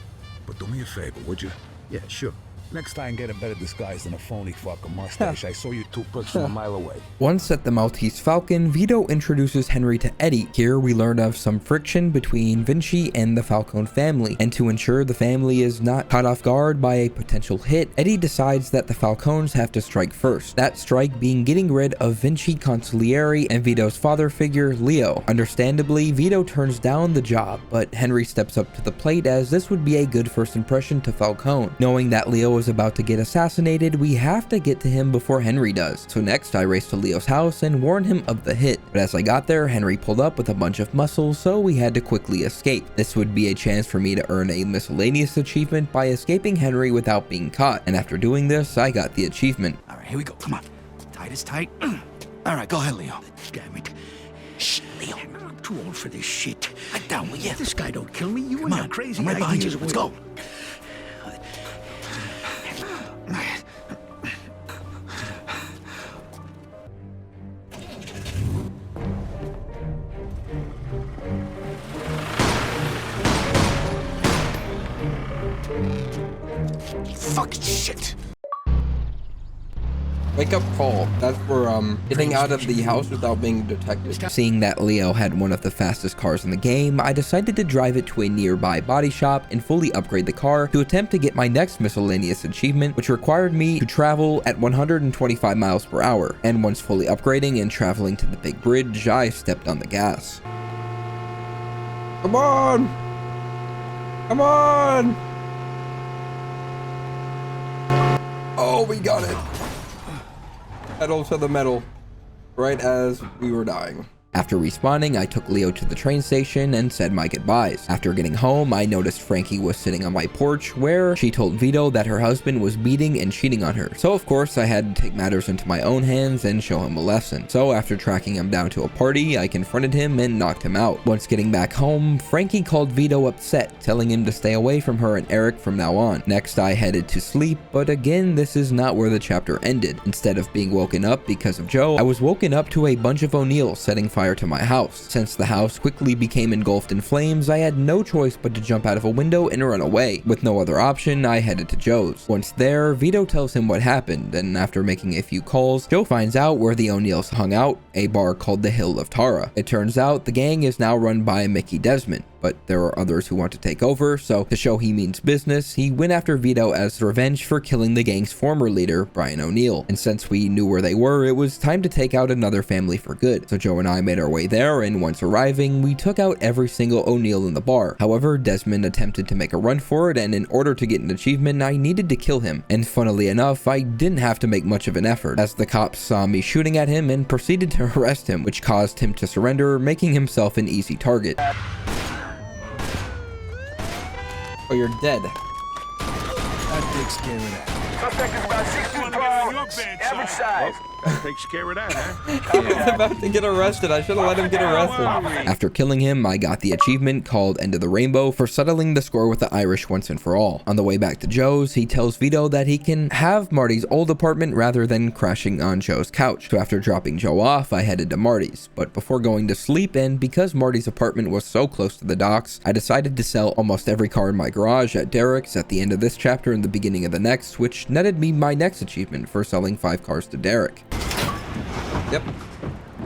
Speaker 8: But do me a favor, would you?
Speaker 9: Yeah, sure.
Speaker 8: Next time, get a better disguise than a phony fucking mustache. I saw you 2 bricks from a mile away.
Speaker 1: Once at the Maltese Falcon, Vito introduces Henry to Eddie. Here we learn of some friction between Vinci and the Falcone family, and to ensure the family is not caught off guard by a potential hit, Eddie decides that the Falcones have to strike first. That strike being getting rid of Vinci Consigliere and Vito's father figure, Leo. Understandably, Vito turns down the job, but Henry steps up to the plate as this would be a good first impression to Falcone. Knowing that Leo is about to get assassinated, we have to get to him before Henry does. So next I race to Leo's house and warn him of the hit. But as I got there, Henry pulled up with a bunch of muscles, so we had to quickly escape. This would be a chance for me to earn a miscellaneous achievement by escaping Henry without being caught. And after doing this, I got the achievement.
Speaker 7: All right, here we go. Come on. Tight is tight. All right, go ahead, Leo.
Speaker 9: Damn it.
Speaker 7: Shh, Leo.
Speaker 9: I'm too old for this shit.
Speaker 7: Back down, will you?
Speaker 9: This guy don't kill me. You
Speaker 7: Come
Speaker 9: and
Speaker 7: on.
Speaker 9: your crazy
Speaker 7: I'm right behind you.
Speaker 9: ideas.
Speaker 7: Let's go.
Speaker 9: Fucking shit.
Speaker 4: Wake up call. That's for getting out of the house without being detected.
Speaker 1: Seeing that Leo had one of the fastest cars in the game, I decided to drive it to a nearby body shop and fully upgrade the car to attempt to get my next miscellaneous achievement, which required me to travel at 125 miles per hour. And once fully upgrading and traveling to the big bridge, I stepped on the gas.
Speaker 4: Come on! Come on! Oh, we got it. Pedal to the metal, right as we were dying.
Speaker 1: After respawning, I took Leo to the train station and said my goodbyes. After getting home, I noticed Frankie was sitting on my porch where she told Vito that her husband was beating and cheating on her. So of course I had to take matters into my own hands and show him a lesson. So after tracking him down to a party, I confronted him and knocked him out. Once getting back home, Frankie called Vito upset, telling him to stay away from her and Eric from now on. Next I headed to sleep, but again this is not where the chapter ended. Instead of being woken up because of Joe, I was woken up to a bunch of O'Neills setting fire to my house. Since the house quickly became engulfed in flames, I had no choice but to jump out of a window and run away. With no other option, I headed to Joe's. Once there, Vito tells him what happened, and after making a few calls, Joe finds out where the O'Neills hung out, a bar called the Hill of Tara. It turns out the gang is now run by Mickey Desmond, but there are others who want to take over, so to show he means business, he went after Vito as revenge for killing the gang's former leader, Brian O'Neill. And since we knew where they were, it was time to take out another family for good. So Joe and I made our way there, and once arriving, we took out every single O'Neill in the bar. However, Desmond attempted to make a run for it, and in order to get an achievement, I needed to kill him. And funnily enough, I didn't have to make much of an effort, as the cops saw me shooting at him and proceeded to arrest him, which caused him to surrender, making himself an easy target.
Speaker 4: Oh, you're dead.
Speaker 7: That takes care of that.
Speaker 2: Suspect is about 6 feet tall, average size.
Speaker 8: That takes care of that, huh?
Speaker 4: I was about to get arrested. I should have let him get arrested.
Speaker 1: After killing him, I got the achievement called End of the Rainbow for settling the score with the Irish once and for all. On the way back to Joe's, he tells Vito that he can have Marty's old apartment rather than crashing on Joe's couch. So after dropping Joe off, I headed to Marty's. But before going to sleep, and because Marty's apartment was so close to the docks, I decided to sell almost every car in my garage at Derek's at the end of this chapter and the beginning of the next, which netted me my next achievement for selling 5 cars to Derek.
Speaker 4: Yep.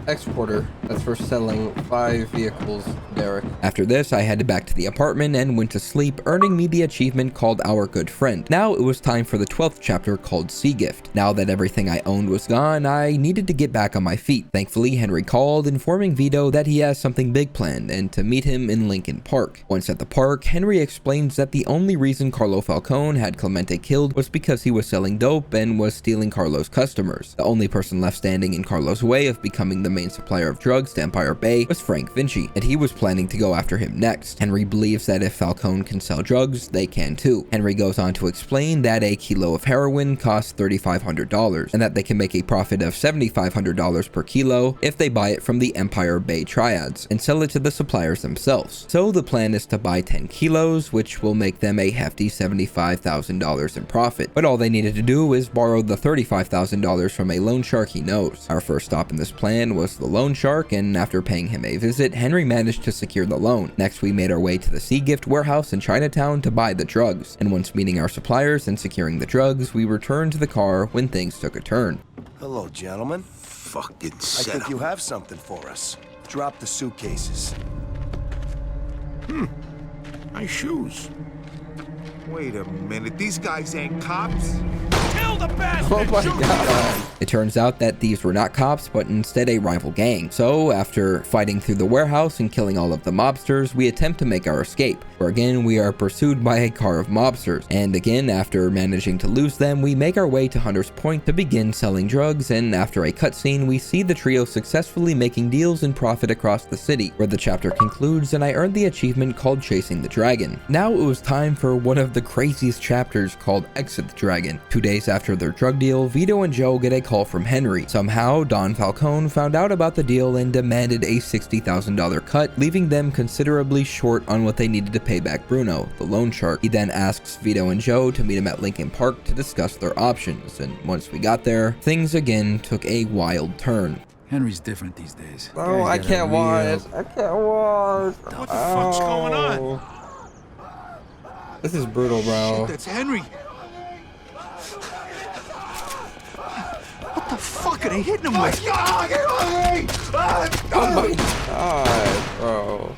Speaker 4: Exporter. That's for selling 5 vehicles, Derek.
Speaker 1: After this, I headed back to the apartment and went to sleep, earning me the achievement called Our Good Friend. Now it was time for the 12th chapter called Seagift. Now that everything I owned was gone, I needed to get back on my feet. Thankfully, Henry called, informing Vito that he has something big planned and to meet him in Lincoln Park. Once at the park, Henry explains that the only reason Carlo Falcone had Clemente killed was because he was selling dope and was stealing Carlo's customers. The only person left standing in Carlo's way of becoming the main supplier of drugs to Empire Bay was Frank Vinci, and he was planning to go after him next. Henry believes that if Falcone can sell drugs, they can too. Henry goes on to explain that a kilo of heroin costs $3,500, and that they can make a profit of $7,500 per kilo if they buy it from the Empire Bay triads and sell it to the suppliers themselves. So the plan is to buy 10 kilos, which will make them a hefty $75,000 in profit. But all they needed to do is borrow the $35,000 from a loan shark he knows. Our first stop in this plan was the loan shark, and after paying him a visit, Henry managed to secure the loan. Next, we made our way to the Seagift warehouse in Chinatown to buy the drugs, and once meeting our suppliers and securing the drugs, we returned to the car when things took a turn.
Speaker 11: Hello, gentlemen.
Speaker 9: Fucking
Speaker 11: I
Speaker 9: setup.
Speaker 11: think you have something for us. Drop the suitcases.
Speaker 8: Nice shoes.
Speaker 2: Wait a minute, these guys ain't cops?
Speaker 6: Kill the bastard!
Speaker 4: Oh my god.
Speaker 1: It turns out that these were not cops, but instead a rival gang. So after fighting through the warehouse and killing all of the mobsters, we attempt to make our escape, where again we are pursued by a car of mobsters. And again, after managing to lose them, we make our way to Hunter's Point to begin selling drugs, and after a cutscene, we see the trio successfully making deals and profit across the city, where the chapter concludes and I earned the achievement called Chasing the Dragon. Now it was time for one of the craziest chapters called Exit the Dragon. 2 days after their drug deal, Vito and Joe get a call from Henry. Somehow, Don Falcone found out about the deal and demanded a $60,000 cut, leaving them considerably short on what they needed to pay back Bruno, the loan shark. He then asks Vito and Joe to meet him at Lincoln Park to discuss their options, and once we got there, things again took a wild turn.
Speaker 7: Henry's different these days.
Speaker 4: Oh, I can't watch. I can't watch.
Speaker 8: What the fuck's going on?
Speaker 4: This is brutal, bro.
Speaker 9: Shit, that's Henry. What the fuck are they hitting him with?
Speaker 4: Oh my god, bro.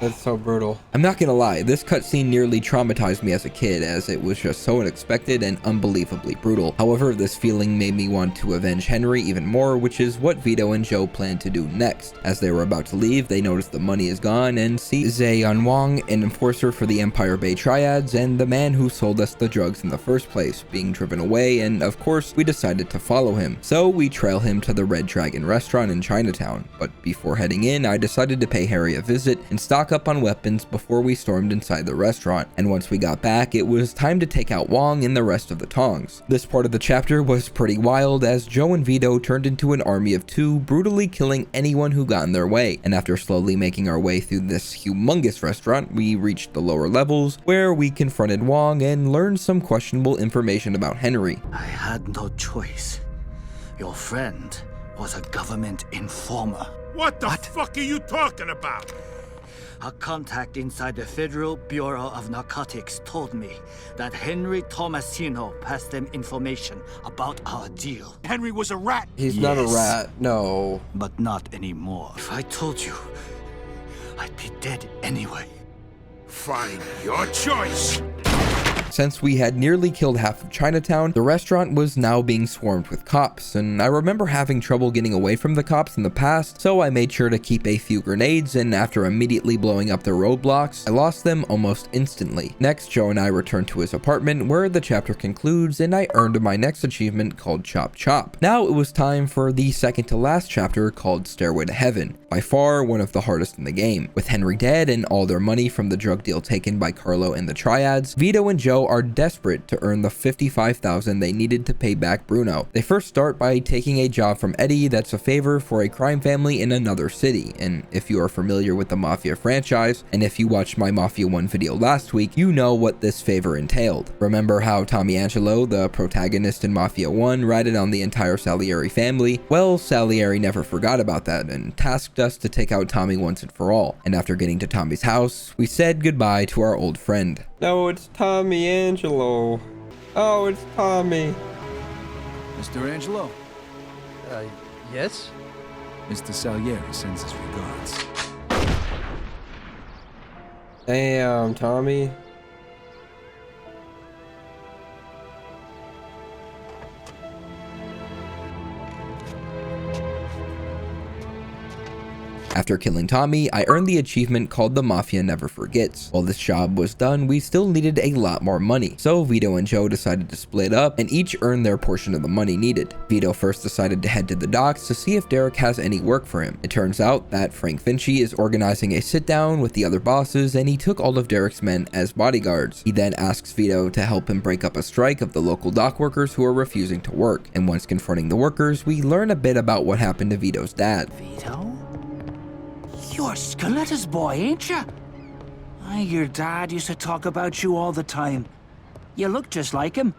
Speaker 4: That's so brutal.
Speaker 1: I'm not gonna lie, this cutscene nearly traumatized me as a kid, as it was just so unexpected and unbelievably brutal. However, this feeling made me want to avenge Henry even more, which is what Vito and Joe planned to do next. As they were about to leave, they noticed the money is gone and see Zhe Wang, an enforcer for the Empire Bay triads and the man who sold us the drugs in the first place, being driven away, and of course we decided to follow him. So we trail him to the Red Dragon restaurant in Chinatown, but before heading in, I decided to pay Harry a visit and stock up on weapons before we stormed inside the restaurant. And once we got back, it was time to take out Wong and the rest of the Tongs. This part of the chapter was pretty wild, as Joe and Vito turned into an army of two, brutally killing anyone who got in their way. And after slowly making our way through this humongous restaurant, we reached the lower levels, where we confronted Wong and learned some questionable information about Henry.
Speaker 5: I had no choice. Your friend was a government informer.
Speaker 8: What the fuck are you talking about?
Speaker 5: A contact inside the Federal Bureau of Narcotics told me that Henry Tomasino passed them information about our deal.
Speaker 9: Henry was a rat.
Speaker 4: He's not a rat, no.
Speaker 5: But not anymore. If I told you, I'd be dead anyway.
Speaker 8: Fine, your choice.
Speaker 1: Since we had nearly killed half of Chinatown, the restaurant was now being swarmed with cops, and I remember having trouble getting away from the cops in the past, so I made sure to keep a few grenades, and after immediately blowing up their roadblocks, I lost them almost instantly. Next, Joe and I returned to his apartment, where the chapter concludes, and I earned my next achievement called Chop Chop. Now it was time for the second to last chapter called Stairway to Heaven, by far one of the hardest in the game. With Henry dead and all their money from the drug deal taken by Carlo and the Triads, Vito and Joe are desperate to earn the $55,000 they needed to pay back Bruno. They first start by taking a job from Eddie that's a favor for a crime family in another city, and if you are familiar with the Mafia franchise, and if you watched my Mafia 1 video last week, you know what this favor entailed. Remember how Tommy Angelo, the protagonist in Mafia 1, ratted on the entire Salieri family? Well, Salieri never forgot about that and tasked us to take out Tommy once and for all, and after getting to Tommy's house, we said goodbye to our old friend.
Speaker 4: No, it's Tommy Angelo. Oh, it's Tommy.
Speaker 7: Mr. Angelo,
Speaker 10: Yes?
Speaker 7: Mr. Salieri sends his regards.
Speaker 4: Damn, Tommy.
Speaker 1: After killing Tommy, I earned the achievement called the Mafia Never Forgets. While this job was done, we still needed a lot more money, so Vito and Joe decided to split up and each earn their portion of the money needed. Vito first decided to head to the docks to see if Derek has any work for him. It turns out that Frank Vinci is organizing a sit down with the other bosses, and he took all of Derek's men as bodyguards. He then asks Vito to help him break up a strike of the local dock workers who are refusing to work. And once confronting the workers, we learn a bit about what happened to Vito's dad.
Speaker 7: Vito? You're Skelettor's boy, ain't ya? Your dad used to talk about you all the time. You look just like him.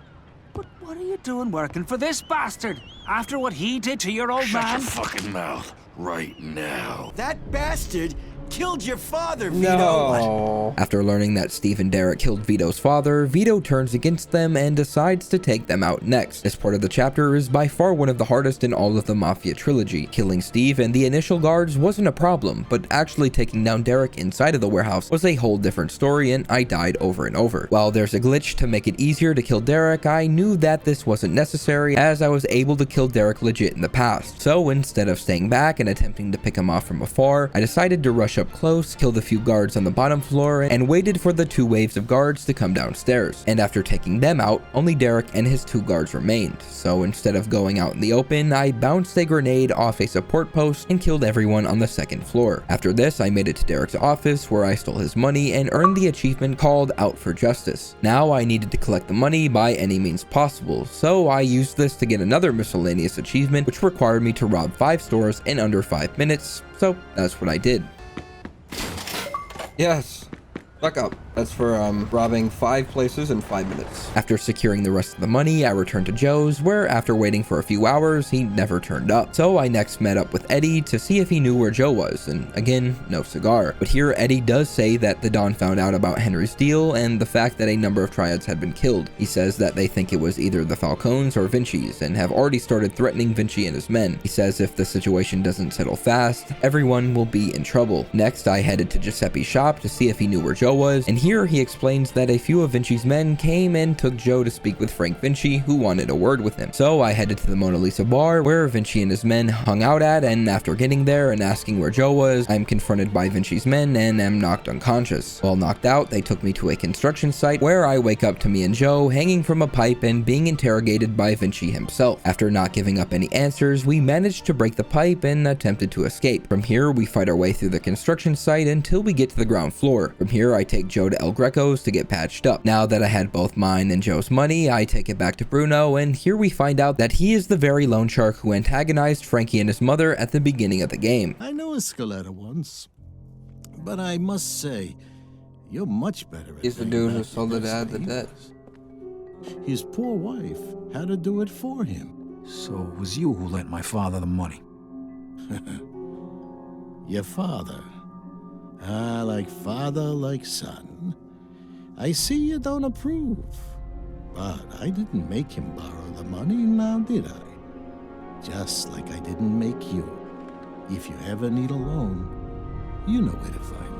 Speaker 7: But what are you doing working for this bastard? After what he did to your old man?
Speaker 11: Shut your fucking mouth right now.
Speaker 9: That bastard killed your father, Vito.
Speaker 4: No.
Speaker 1: After learning that Steve and Derek killed Vito's father, Vito turns against them and decides to take them out next. This part of the chapter is by far one of the hardest in all of the Mafia trilogy. Killing Steve and the initial guards wasn't a problem, but actually taking down Derek inside of the warehouse was a whole different story, and I died over and over. While there's a glitch to make it easier to kill Derek, I knew that this wasn't necessary as I was able to kill Derek legit in the past. So instead of staying back and attempting to pick him off from afar, I decided to rush up close, killed a few guards on the bottom floor, and waited for the 2 waves of guards to come downstairs. And after taking them out, only Derek and his 2 guards remained. So instead of going out in the open, I bounced a grenade off a support post and killed everyone on the 2nd floor. After this, I made it to Derek's office where I stole his money and earned the achievement called Out for Justice. Now I needed to collect the money by any means possible, so I used this to get another miscellaneous achievement which required me to rob 5 stores in under 5 minutes, so that's what I did.
Speaker 4: Yes. Fuck up. That's for robbing 5 places in 5 minutes.
Speaker 1: After securing the rest of the money, I returned to Joe's, where after waiting for a few hours, he never turned up. So I next met up with Eddie to see if he knew where Joe was, and again, no cigar. But here Eddie does say that the Don found out about Henry's deal and the fact that a number of triads had been killed. He says that they think it was either the Falcones or Vinci's and have already started threatening Vinci and his men. He says if the situation doesn't settle fast, everyone will be in trouble. Next, I headed to Giuseppe's shop to see if he knew where Joe was, and here he explains that a few of Vinci's men came and took Joe to speak with Frank Vinci, who wanted a word with him. So I headed to the Mona Lisa bar where Vinci and his men hung out at, and after getting there and asking where Joe was, I'm confronted by Vinci's men and am knocked unconscious. While knocked out, they took me to a construction site where I wake up to me and Joe hanging from a pipe and being interrogated by Vinci himself. After not giving up any answers, we managed to break the pipe and attempted to escape. From here, we fight our way through the construction site until we get to the ground floor. From here, I take Joe to El Greco's to get patched up. Now that I had both mine and Joe's money, I take it back to Bruno, and here we find out that he is the very loan shark who antagonized Frankie and his mother at the beginning of the game.
Speaker 12: I know a Skelettor once, but I must say, you're much better at
Speaker 4: He's the dude who sold the dad the debt.
Speaker 12: His poor wife had to do it for him.
Speaker 7: So it was you who lent my father the money?
Speaker 12: Your father. Ah, like father, like son. I see you don't approve. But I didn't make him borrow the money, now did I? Just like I didn't make you. If you ever need a loan, you know where to find me.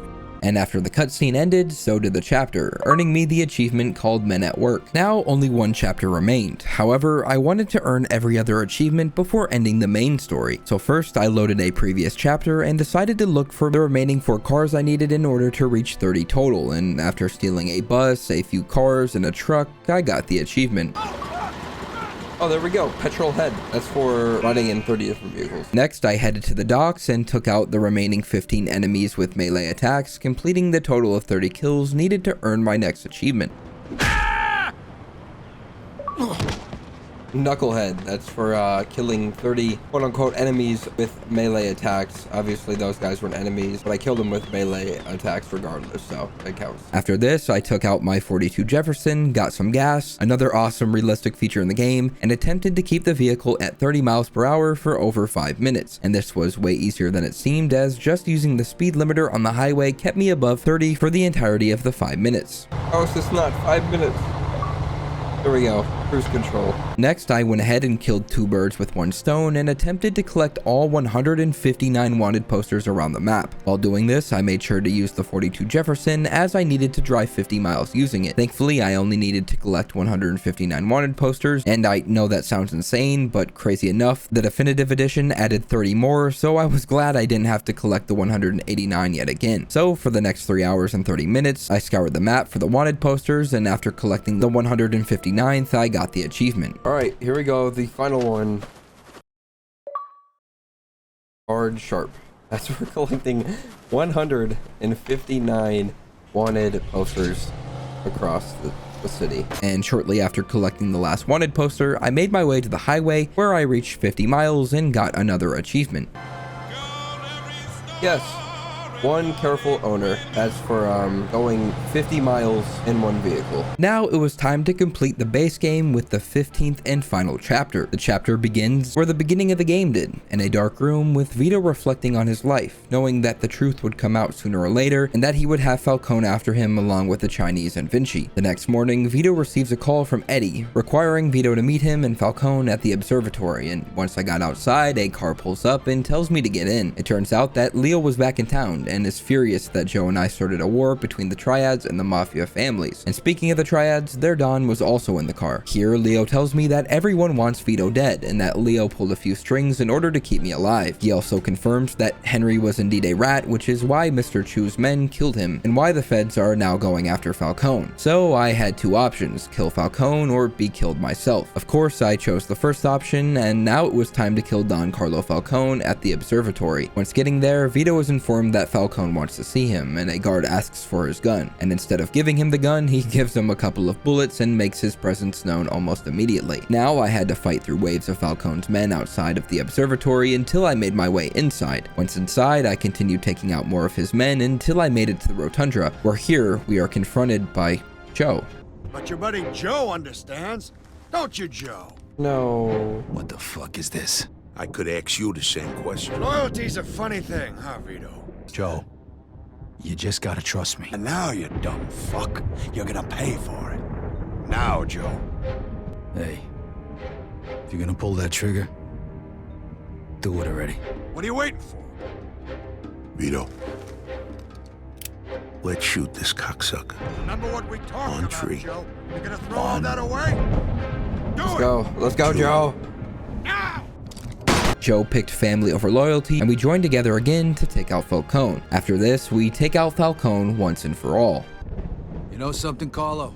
Speaker 1: And after the cutscene ended, so did the chapter, earning me the achievement called Men at Work. Now only 1 chapter remained. However, I wanted to earn every other achievement before ending the main story. So first I loaded a previous chapter and decided to look for the remaining 4 cars I needed in order to reach 30 total, and after stealing a bus, a few cars, and a truck, I got the achievement.
Speaker 4: Oh, there we go. Petrol head. That's for riding in 30 different vehicles.
Speaker 1: Next, I headed to the docks and took out the remaining 15 enemies with melee attacks, completing the total of 30 kills needed to earn my next achievement.
Speaker 4: Knucklehead. That's for killing 30 quote-unquote enemies with melee attacks. Obviously, those guys weren't enemies, but I killed them with melee attacks regardless, so that counts.
Speaker 1: After this, I took out my 42 Jefferson, got some gas, another awesome realistic feature in the game, and attempted to keep the vehicle at 30 miles per hour for over 5 minutes. And this was way easier than it seemed, as just using the speed limiter on the highway kept me above 30 for the entirety of the 5 minutes.
Speaker 4: Oh, so it's not 5 minutes. There we go. Cruise control.
Speaker 1: Next, I went ahead and killed 2 birds with 1 stone and attempted to collect all 159 wanted posters around the map. While doing this, I made sure to use the 42 Jefferson as I needed to drive 50 miles using it. Thankfully, I only needed to collect 159 wanted posters, and I know that sounds insane, but crazy enough, the definitive edition added 30 more, so I was glad I didn't have to collect the 189 yet again. So for the next 3 hours and 30 minutes, I scoured the map for the wanted posters, and after collecting the 159th, I got the achievement.
Speaker 4: Alright, here we go, the final one. Hard sharp. That's we're collecting 159 wanted posters across the city.
Speaker 1: And shortly after collecting the last wanted poster, I made my way to the highway where I reached 50 miles and got another achievement.
Speaker 4: Yes. 1 careful owner. That's for going 50 miles in 1 vehicle.
Speaker 1: Now it was time to complete the base game with the 15th and final chapter. The chapter begins where the beginning of the game did, in a dark room with Vito reflecting on his life, knowing that the truth would come out sooner or later and that he would have Falcone after him along with the Chinese and Vinci. The next morning, Vito receives a call from Eddie, requiring Vito to meet him and Falcone at the observatory, and once I got outside, a car pulls up and tells me to get in. It turns out that Leo was back in town and is furious that Joe and I started a war between the Triads and the Mafia families. And speaking of the Triads, their Don was also in the car. Here, Leo tells me that everyone wants Vito dead and that Leo pulled a few strings in order to keep me alive. He also confirms that Henry was indeed a rat, which is why Mr. Chu's men killed him and why the feds are now going after Falcone. So I had 2 options, kill Falcone or be killed myself. Of course, I chose the first option, and now it was time to kill Don Carlo Falcone at the observatory. Once getting there, Vito is informed that Falcone wants to see him, and a guard asks for his gun, and instead of giving him the gun, he gives him a couple of bullets and makes his presence known almost immediately. Now I had to fight through waves of Falcone's men outside of the observatory until I made my way inside. Once inside, I continued taking out more of his men until I made it to the rotunda, where here we are confronted by Joe.
Speaker 9: But your buddy Joe understands, don't you, Joe?
Speaker 4: No.
Speaker 11: What the fuck is this?
Speaker 8: I could ask you the same question.
Speaker 9: Loyalty's a funny thing, huh, Vito?
Speaker 11: Joe, you just gotta trust me.
Speaker 9: And now, you dumb fuck, you're gonna pay for it. Now, Joe.
Speaker 11: Hey, if you're gonna pull that trigger, do it already.
Speaker 9: What are you waiting for?
Speaker 8: Vito, let's shoot this cocksucker.
Speaker 9: Remember what we talked
Speaker 8: On
Speaker 9: about,
Speaker 8: tree.
Speaker 9: Joe? You're gonna throw all that away?
Speaker 4: Let's go. Let's go, Joe.
Speaker 9: Now!
Speaker 1: Joe picked family over loyalty, and we joined together again to take out Falcone. After this, we take out Falcone once and for all.
Speaker 13: You know something, Carlo?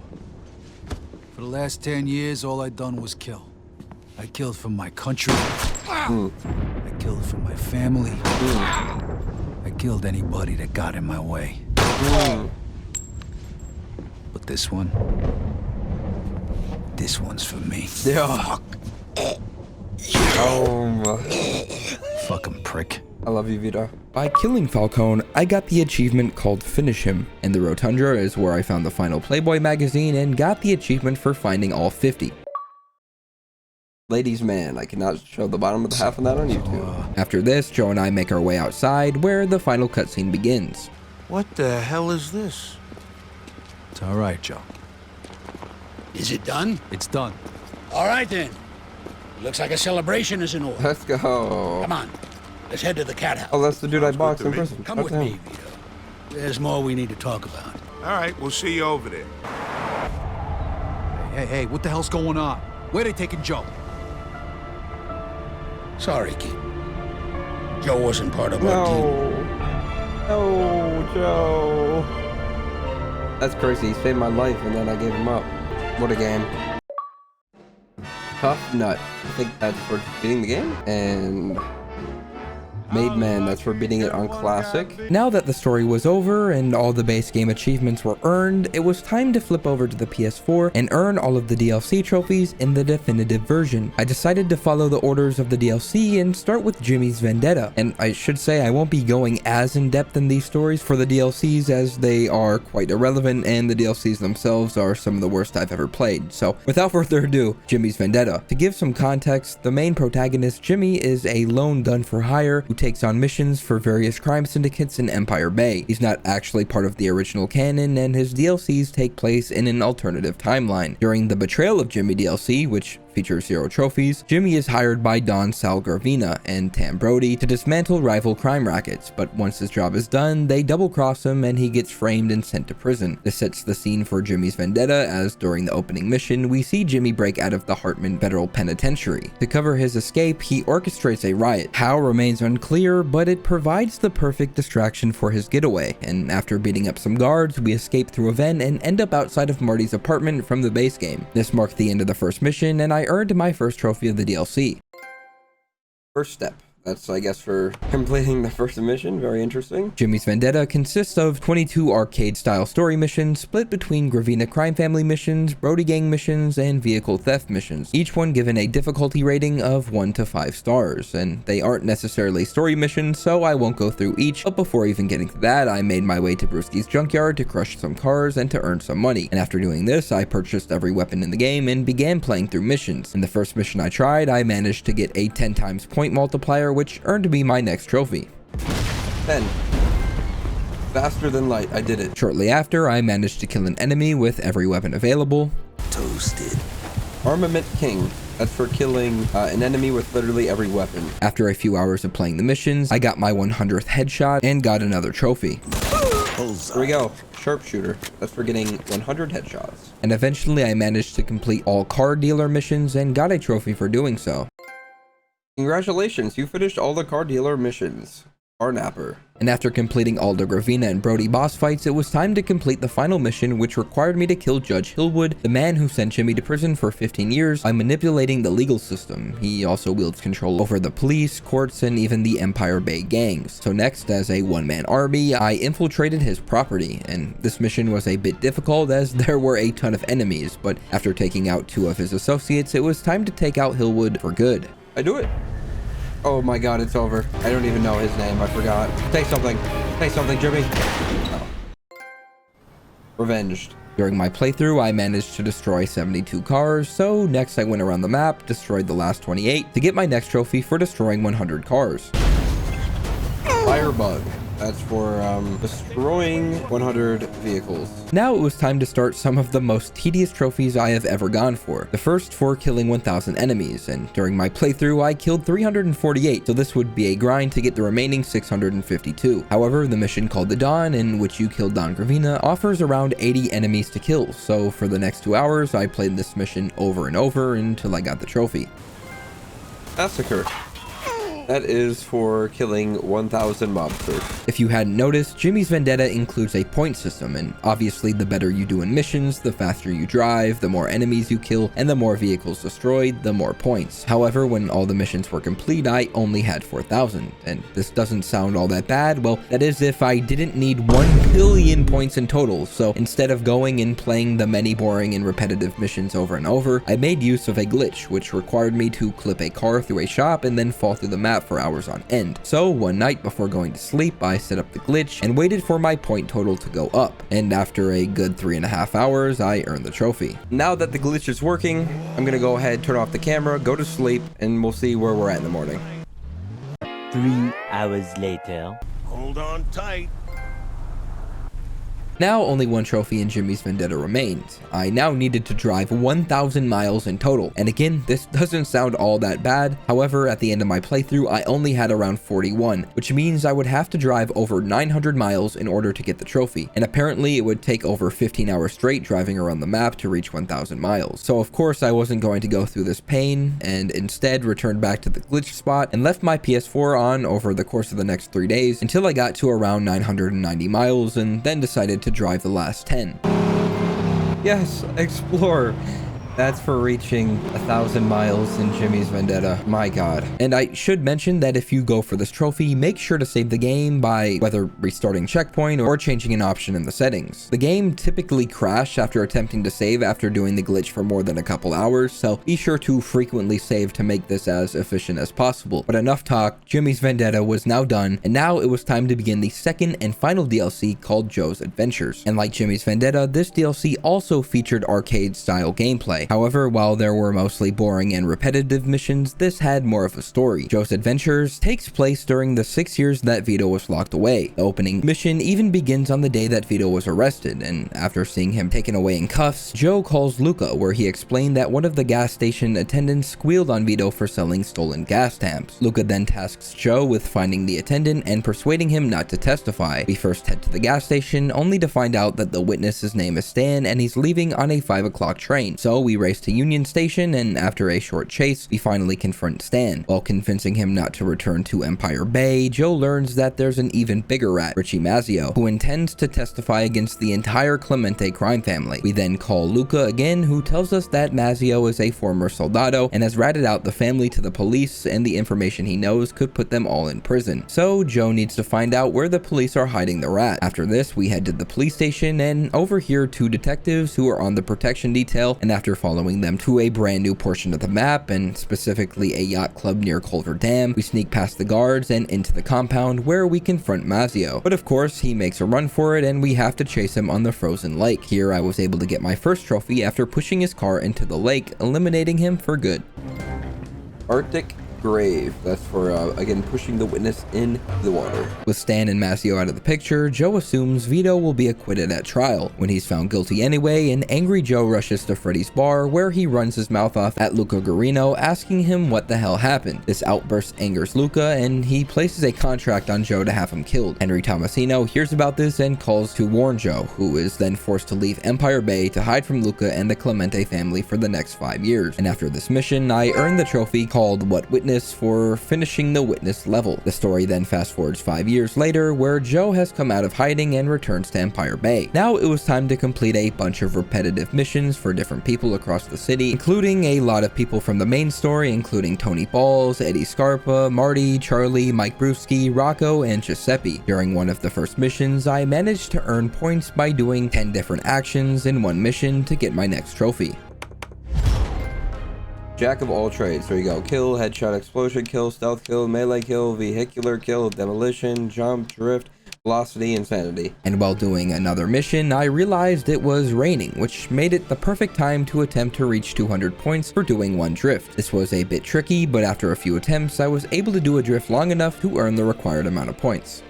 Speaker 13: For the last 10 years, all I done was kill. I killed for my country. I killed for my family. I killed anybody that got in my way. But this one's for me.
Speaker 4: Yeah.
Speaker 13: Fucking prick.
Speaker 4: I love you, Vito.
Speaker 1: By killing Falcone, I got the achievement called Finish Him, and the rotunda is where I found the final Playboy magazine and got the achievement for finding all 50.
Speaker 4: Ladies man, I cannot show the bottom of the half of that on YouTube.
Speaker 1: After this, Joe and I make our way outside where the final cutscene begins.
Speaker 8: What the hell is this?
Speaker 13: It's all right, Joe.
Speaker 7: Is it done?
Speaker 13: It's done.
Speaker 7: All right, then. Looks like a celebration is in order.
Speaker 4: Let's go.
Speaker 7: Come on. Let's head to the cat house.
Speaker 4: Oh, that's the dude I boxed in prison.
Speaker 7: Come with me, Vito. There's more we need to talk about.
Speaker 8: All right, we'll see you over there.
Speaker 13: Hey, what the hell's going on? Where they taking Joe?
Speaker 7: Sorry, kid. Joe wasn't part of our
Speaker 4: No. No, Joe. That's crazy. He saved my life and then I gave him up. What a game. Tough Nut. I think that's for beating the game. And Made Man, that's for beating it on Classic.
Speaker 1: Now that the story was over and all the base game achievements were earned, it was time to flip over to the PS4 and earn all of the DLC trophies in the definitive version. I decided to follow the orders of the DLC and start with Jimmy's Vendetta. And I should say I won't be going as in depth in these stories for the DLCs as they are quite irrelevant and the DLCs themselves are some of the worst I've ever played. So without further ado, Jimmy's Vendetta. To give some context, the main protagonist, Jimmy, is a lone gun for hire who takes on missions for various crime syndicates in Empire Bay. He's not actually part of the original canon, and his DLCs take place in an alternative timeline. During the Betrayal of Jimmy DLC, which features 0 trophies, Jimmy is hired by Don Sal Gravina and Tam Brody to dismantle rival crime rackets, but once his job is done, they double-cross him and he gets framed and sent to prison. This sets the scene for Jimmy's vendetta, as during the opening mission, we see Jimmy break out of the Hartman Federal Penitentiary. To cover his escape, he orchestrates a riot. How remains unclear, but it provides the perfect distraction for his getaway, and after beating up some guards, we escape through a vent and end up outside of Marty's apartment from the base game. This marked the end of the first mission, and I earned my first trophy of the DLC.
Speaker 4: First step. That's, I guess, for completing the first mission. Very interesting.
Speaker 1: Jimmy's Vendetta consists of 22 arcade-style story missions split between Gravina crime family missions, Brody gang missions, and vehicle theft missions, each one given a difficulty rating of 1 to 5 stars, and they aren't necessarily story missions, so I won't go through each, but before even getting to that, I made my way to Brewski's junkyard to crush some cars and to earn some money, and after doing this, I purchased every weapon in the game and began playing through missions. In the first mission I tried, I managed to get a 10 times point multiplier, which earned me my next trophy.
Speaker 4: 10. Faster than light. I did it.
Speaker 1: Shortly after, I managed to kill an enemy with every weapon available.
Speaker 4: Toasted. Armament King. That's for killing an enemy with literally every weapon.
Speaker 1: After a few hours of playing the missions, I got my 100th headshot and got another trophy.
Speaker 4: Here we go. Sharpshooter. That's for getting 100 headshots.
Speaker 1: And eventually I managed to complete all car dealer missions and got a trophy for doing so.
Speaker 4: Congratulations, you finished all the car dealer missions. Car napper.
Speaker 1: And after completing all the Gravina and Brody boss fights, it was time to complete the final mission, which required me to kill Judge Hillwood, the man who sent Jimmy to prison for 15 years by manipulating the legal system. He also wields control over the police, courts, and even the Empire Bay gangs. So next, as a one-man army, I infiltrated his property, and this mission was a bit difficult as there were a ton of enemies, but after taking out 2 of his associates, it was time to take out Hillwood for good.
Speaker 4: I do it. Oh my god, it's over. I don't even know his name. I forgot. Say something. Say something, Jimmy. Oh. Revenged.
Speaker 1: During my playthrough, I managed to destroy 72 cars, so next I went around the map, destroyed the last 28 to get my next trophy for destroying 100 cars.
Speaker 4: Firebug. That's for destroying 100 vehicles.
Speaker 1: Now it was time to start some of the most tedious trophies I have ever gone for. The first for killing 1,000 enemies, and during my playthrough I killed 348, so this would be a grind to get the remaining 652. However, the mission called the Dawn, in which you kill Don Gravina, offers around 80 enemies to kill, so for the next 2 hours I played this mission over and over until I got the trophy.
Speaker 4: Massacre. That is for killing 1,000 mobsters.
Speaker 1: If you hadn't noticed, Jimmy's Vendetta includes a point system, and obviously the better you do in missions, the faster you drive, the more enemies you kill, and the more vehicles destroyed, the more points. However, when all the missions were complete, I only had 4,000, and this doesn't sound all that bad. Well, that is if I didn't need 1 billion points in total, so instead of going and playing the many boring and repetitive missions over and over, I made use of a glitch, which required me to clip a car through a shop and then fall through the map for hours on end. So one night before going to sleep, I set up the glitch and waited for my point total to go up, and after a good 3.5 hours, I earned the trophy. Now that the glitch is working, I'm gonna go ahead, turn off the camera, go to sleep, and we'll see where we're at in the morning.
Speaker 14: 3 hours later.
Speaker 9: Hold on tight.
Speaker 1: Now only 1 trophy in Jimmy's Vendetta remained. I now needed to drive 1,000 miles in total, and again, this doesn't sound all that bad. However, at the end of my playthrough, I only had around 41, which means I would have to drive over 900 miles in order to get the trophy, and apparently it would take over 15 hours straight driving around the map to reach 1,000 miles. So of course I wasn't going to go through this pain, and instead returned back to the glitch spot and left my PS4 on over the course of the next 3 days until I got to around 990 miles, and then decided to drive the last 10.
Speaker 4: Yes, explore. That's for reaching 1,000 miles in Jimmy's Vendetta. My god.
Speaker 1: And I should mention that if you go for this trophy, make sure to save the game by whether restarting checkpoint or changing an option in the settings. The game typically crashes after attempting to save after doing the glitch for more than a couple hours, so be sure to frequently save to make this as efficient as possible. But enough talk, Jimmy's Vendetta was now done, and now it was time to begin the second and final DLC called Joe's Adventures. And like Jimmy's Vendetta, this DLC also featured arcade-style gameplay. However, while there were mostly boring and repetitive missions, this had more of a story. Joe's adventures takes place during the 6 years that Vito was locked away. The opening mission even begins on the day that Vito was arrested, and after seeing him taken away in cuffs, Joe calls Luca, where he explained that one of the gas station attendants squealed on Vito for selling stolen gas stamps. Luca then tasks Joe with finding the attendant and persuading him not to testify. We first head to the gas station, only to find out that the witness's name is Stan and he's leaving on a 5 o'clock train. So we race to Union Station, and after a short chase, we finally confront Stan. While convincing him not to return to Empire Bay, Joe learns that there's an even bigger rat, Richie Mazzio, who intends to testify against the entire Clemente crime family. We then call Luca again, who tells us that Mazzio is a former soldado and has ratted out the family to the police, and the information he knows could put them all in prison. So Joe needs to find out where the police are hiding the rat. After this, we head to the police station and overhear 2 detectives who are on the protection detail, and after following them to a brand new portion of the map, and specifically a yacht club near Culver Dam, we sneak past the guards and into the compound where we confront Mazzio. But of course, he makes a run for it and we have to chase him on the frozen lake. Here I was able to get my first trophy after pushing his car into the lake, eliminating him for good.
Speaker 4: Arctic Grave. That's for, again, pushing the witness in the water.
Speaker 1: With Stan and Mazzio out of the picture, Joe assumes Vito will be acquitted at trial. When he's found guilty anyway, an angry Joe rushes to Freddy's bar, where he runs his mouth off at Luca Guarino, asking him what the hell happened. This outburst angers Luca, and he places a contract on Joe to have him killed. Henry Tomasino hears about this and calls to warn Joe, who is then forced to leave Empire Bay to hide from Luca and the Clemente family for the next 5 years. And after this mission, I earned the trophy called What Witness for finishing the witness level. The story then fast forwards 5 years later, where Joe has come out of hiding and returns to Empire Bay. Now it was time to complete a bunch of repetitive missions for different people across the city, including a lot of people from the main story, including Tony Balls, Eddie Scarpa, Marty, Charlie, Mike Brewski, Rocco, and Giuseppe. During one of the first missions, I managed to earn points by doing 10 different actions in one mission to get my next trophy.
Speaker 4: Jack of all trades. There you go. Kill, headshot, explosion kill, stealth kill, melee kill, vehicular kill, demolition, jump, drift, velocity, insanity.
Speaker 1: And while doing another mission, I realized it was raining, which made it the perfect time to attempt to reach 200 points for doing one drift. This was a bit tricky, but after a few attempts, I was able to do a drift long enough to earn the required amount of points.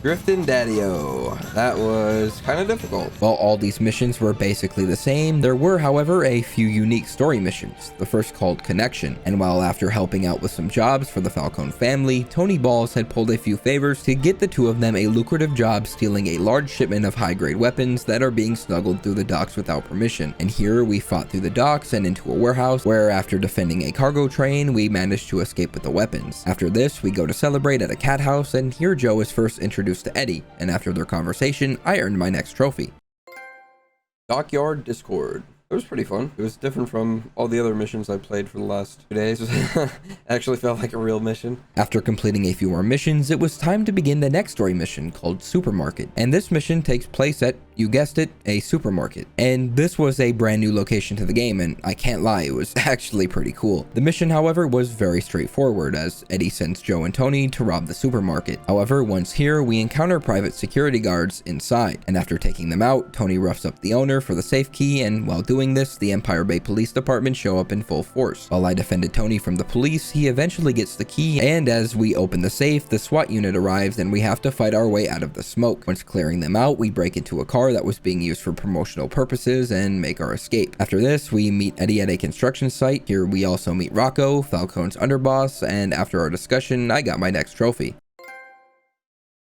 Speaker 4: Driftin' Daddy-O. That was kind of difficult.
Speaker 1: While all these missions were basically the same, there were, however, a few unique story missions, the first called Connection. And while after helping out with some jobs for the Falcone family, Tony Balls had pulled a few favors to get the two of them a lucrative job stealing a large shipment of high-grade weapons that are being smuggled through the docks without permission. And here we fought through the docks and into a warehouse, where after defending a cargo train, we managed to escape with the weapons. After this, we go to celebrate at a cat house, and here Joe is first introduced to Eddie, and after their conversation, I earned my next trophy.
Speaker 4: Dockyard Discord. It was pretty fun. It was different from all the other missions I played for the last 2 days. It actually felt like a real mission.
Speaker 1: After completing a few more missions, it was time to begin the next story mission called Supermarket. And this mission takes place at, you guessed it, a supermarket. And this was a brand new location to the game, and I can't lie, it was actually pretty cool. The mission, however, was very straightforward, as Eddie sends Joe and Tony to rob the supermarket. However, once here, we encounter private security guards inside. And after taking them out, Tony roughs up the owner for the safe key, and while doing this, the Empire Bay Police Department show up in full force. While I defended Tony from the police, he eventually gets the key, and as we open the safe, the SWAT unit arrives and we have to fight our way out of the smoke. Once clearing them out, we break into a car that was being used for promotional purposes and make our escape. After this, we meet Eddie at a construction site. Here we also meet Rocco, Falcone's underboss, and after our discussion, I got my next trophy.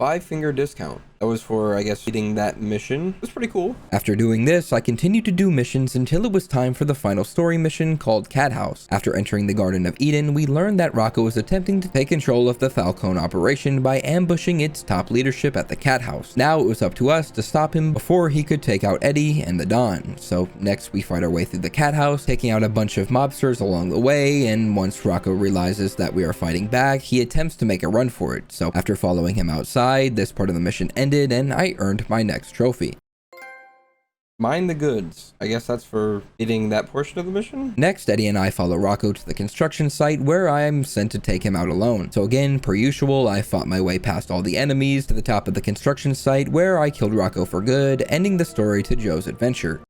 Speaker 4: 5-finger discount. That was for, I guess, beating that mission. It was pretty cool.
Speaker 1: After doing this, I continued to do missions until it was time for the final story mission called Cat House. After entering the Garden of Eden, we learned that Rocco was attempting to take control of the Falcone operation by ambushing its top leadership at the Cat House. Now it was up to us to stop him before he could take out Eddie and the Don. So next we fight our way through the Cat House, taking out a bunch of mobsters along the way, and once Rocco realizes that we are fighting back, he attempts to make a run for it. So after following him outside, this part of the mission ended and I earned my next trophy.
Speaker 4: Mine the goods. I guess that's for beating that portion of the mission?
Speaker 1: Next, Eddie and I follow Rocco to the construction site where I am sent to take him out alone. So again, per usual, I fought my way past all the enemies to the top of the construction site where I killed Rocco for good, ending the story to Joe's adventure.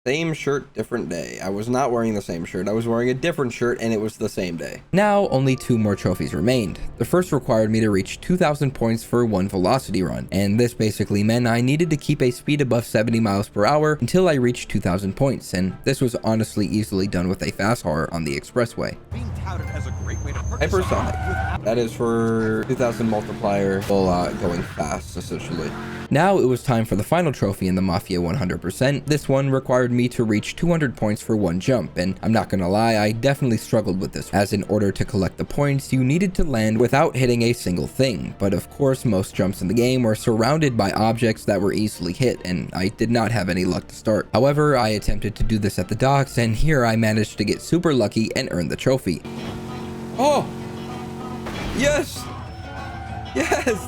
Speaker 4: Same shirt, different day. I was not wearing the same shirt. I was wearing a different shirt, and it was the same day.
Speaker 1: Now, only 2 more trophies remained. The first required me to reach 2,000 points for 1 velocity run, and this basically meant I needed to keep a speed above 70 miles per hour until I reached 2,000 points, and this was honestly easily done with a fast car on the expressway.
Speaker 6: Being touted as a great way to
Speaker 4: Hypersonic. That is for 2,000 multiplier while going fast, essentially.
Speaker 1: Now it was time for the final trophy in the Mafia 100%. This one required me to reach 200 points for 1 jump, and I'm not gonna lie, I definitely struggled with this, as in order to collect the points, you needed to land without hitting a single thing. But of course, most jumps in the game were surrounded by objects that were easily hit, and I did not have any luck to start. However, I attempted to do this at the docks, and here I managed to get super lucky and earn the trophy.
Speaker 4: Oh! Yes! Yes!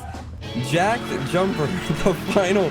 Speaker 4: Jacked Jumper, the final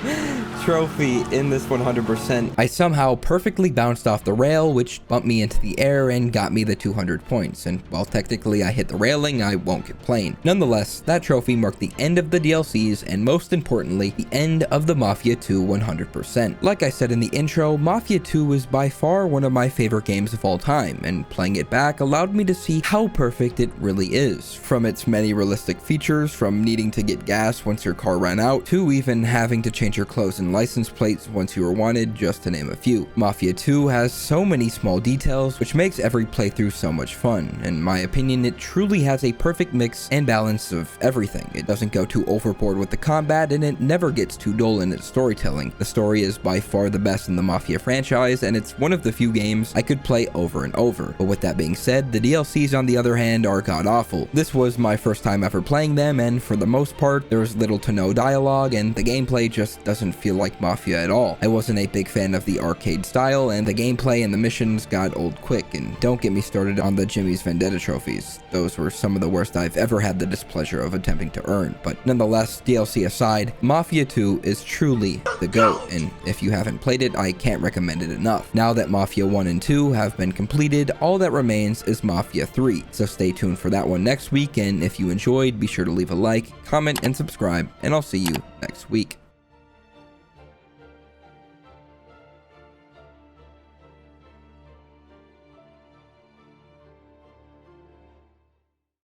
Speaker 4: trophy in this 100%.
Speaker 1: I somehow perfectly bounced off the rail, which bumped me into the air and got me the 200 points, and while technically I hit the railing, I won't complain. Nonetheless, that trophy marked the end of the DLCs and most importantly, the end of the Mafia II 100%. Like I said in the intro, Mafia II was by far one of my favorite games of all time, and playing it back allowed me to see how perfect it really is. From its many realistic features, from needing to get gas once your car ran out, to even having to change your clothes and license plates once you were wanted, just to name a few. Mafia 2 has so many small details, which makes every playthrough so much fun. In my opinion, it truly has a perfect mix and balance of everything. It doesn't go too overboard with the combat, and it never gets too dull in its storytelling. The story is by far the best in the Mafia franchise, and it's one of the few games I could play over and over. But with that being said, the DLCs on the other hand are god-awful. This was my first time ever playing them, and for the most part, there was little to no dialogue, and the gameplay just doesn't feel like Mafia at all. I wasn't a big fan of the arcade style, and the gameplay and the missions got old quick, and don't get me started on the Jimmy's Vendetta trophies. Those were some of the worst I've ever had the displeasure of attempting to earn. But nonetheless, DLC aside, Mafia 2 is truly the GOAT, and if you haven't played it, I can't recommend it enough. Now that Mafia 1 and 2 have been completed, all that remains is Mafia 3, so stay tuned for that one next week, and if you enjoyed, be sure to leave a like, comment, and subscribe, and I'll see you next week.